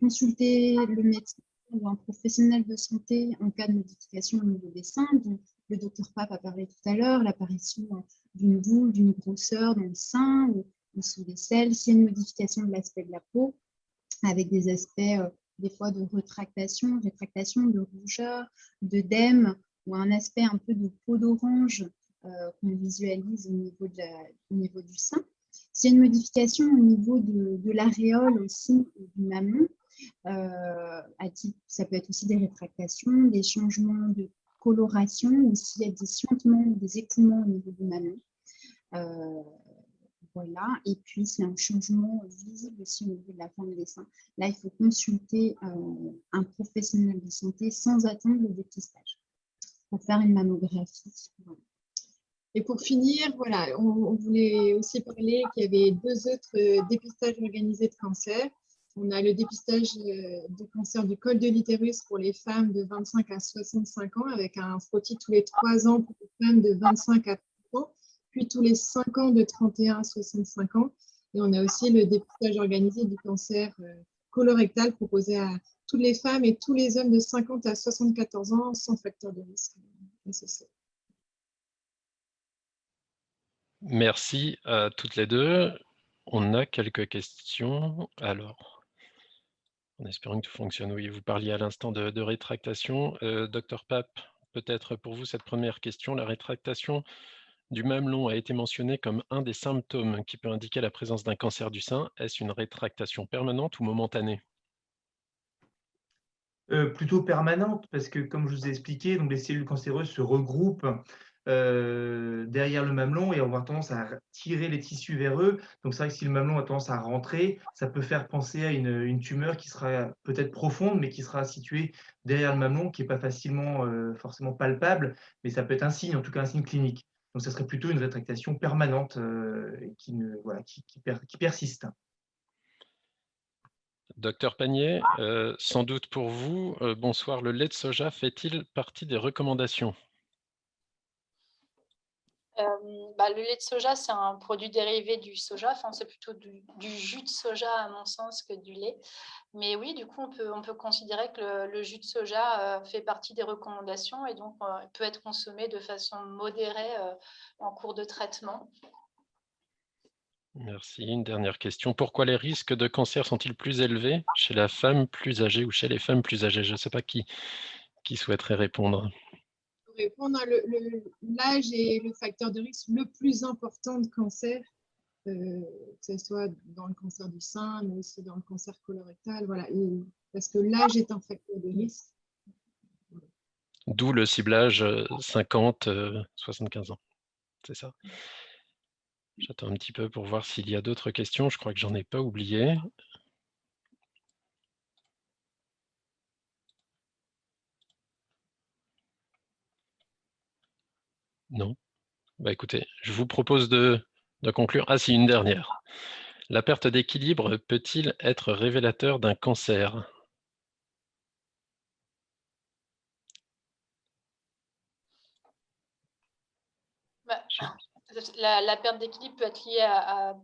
consulter le médecin ou un professionnel de santé en cas de modification au niveau des seins. Donc, le docteur Pape a parlé tout à l'heure, l'apparition d'une boule, d'une grosseur dans le sein ou sous les selles. S'il y a une modification de l'aspect de la peau, avec des aspects des fois de rétractation, de rougeur, d'œdème ou un aspect un peu de peau d'orange qu'on visualise au niveau du sein. S'il y a une modification au niveau de l'aréole aussi, du mamelon, ça peut être aussi des rétractations, des changements de coloration, ou s'il y a des suintements, des écoulements au niveau du mamelon. Voilà. Et puis, c'est un changement visible aussi au niveau de la forme des seins. Là, il faut consulter un professionnel de santé sans attendre le dépistage pour faire une mammographie. Voilà. Et pour finir, voilà, on voulait aussi parler qu'il y avait 2 autres dépistages organisés de cancer. On a le dépistage du cancer du col de l'utérus pour les femmes de 25 à 65 ans, avec un frottis tous les 3 ans pour les femmes de 25 à 30 ans, puis tous les 5 ans de 31 à 65 ans. Et on a aussi le dépistage organisé du cancer colorectal proposé à toutes les femmes et tous les hommes de 50 à 74 ans sans facteur de risque associé. Merci à toutes les deux. On a quelques questions. Alors, en espérant que tout fonctionne. Oui, vous parliez à l'instant de rétractation. Docteur Pape, peut-être pour vous cette première question. La rétractation du mamelon a été mentionnée comme un des symptômes qui peut indiquer la présence d'un cancer du sein. Est-ce une rétractation permanente ou momentanée? Plutôt permanente, parce que comme je vous ai expliqué, donc les cellules cancéreuses se regroupent derrière le mamelon et on va tendance à tirer les tissus vers eux. Donc c'est vrai que si le mamelon a tendance à rentrer, ça peut faire penser à une tumeur qui sera peut-être profonde, mais qui sera située derrière le mamelon, qui n'est pas facilement forcément palpable, mais ça peut être un signe, en tout cas un signe clinique. Donc ça serait plutôt une rétractation permanente qui persiste. Docteur Panier, sans doute pour vous, bonsoir, le lait de soja fait-il partie des recommandations? Le lait de soja, c'est un produit dérivé du soja. Enfin, c'est plutôt du jus de soja, à mon sens, que du lait. Mais oui, du coup, on peut considérer que le jus de soja fait partie des recommandations et donc peut être consommé de façon modérée en cours de traitement. Merci. Une dernière question. Pourquoi les risques de cancer sont-ils plus élevés chez la femme plus âgée ou chez les femmes plus âgées? Je ne sais pas qui souhaiterait répondre. Pour répondre, l'âge est le facteur de risque le plus important de cancer, que ce soit dans le cancer du sein, mais aussi dans le cancer colorectal. Voilà, parce que l'âge est un facteur de risque. D'où le ciblage 50, 75 ans. C'est ça. J'attends un petit peu pour voir s'il y a d'autres questions. Je crois que j'en ai pas oublié. Non. Écoutez, je vous propose de conclure. Ah si, une dernière. La perte d'équilibre peut-il être révélateur d'un cancer? La perte d'équilibre peut être liée à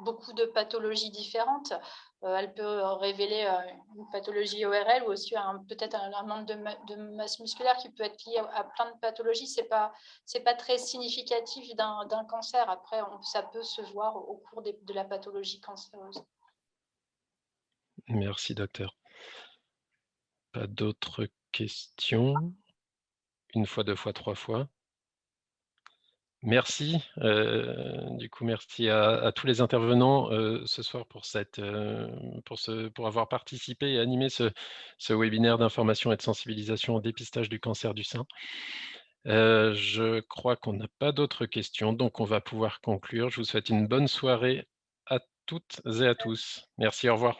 beaucoup de pathologies différentes. Elle peut révéler une pathologie ORL ou aussi peut-être un manque de masse musculaire qui peut être lié à plein de pathologies. C'est pas très significatif d'un cancer. Après, ça peut se voir au cours de la pathologie cancéreuse. Merci, docteur. Pas d'autres questions? Une fois, deux fois, trois fois. Merci. Du coup, merci à tous les intervenants ce soir pour avoir participé et animé ce webinaire d'information et de sensibilisation au dépistage du cancer du sein. Je crois qu'on n'a pas d'autres questions, donc on va pouvoir conclure. Je vous souhaite une bonne soirée à toutes et à tous. Merci, au revoir.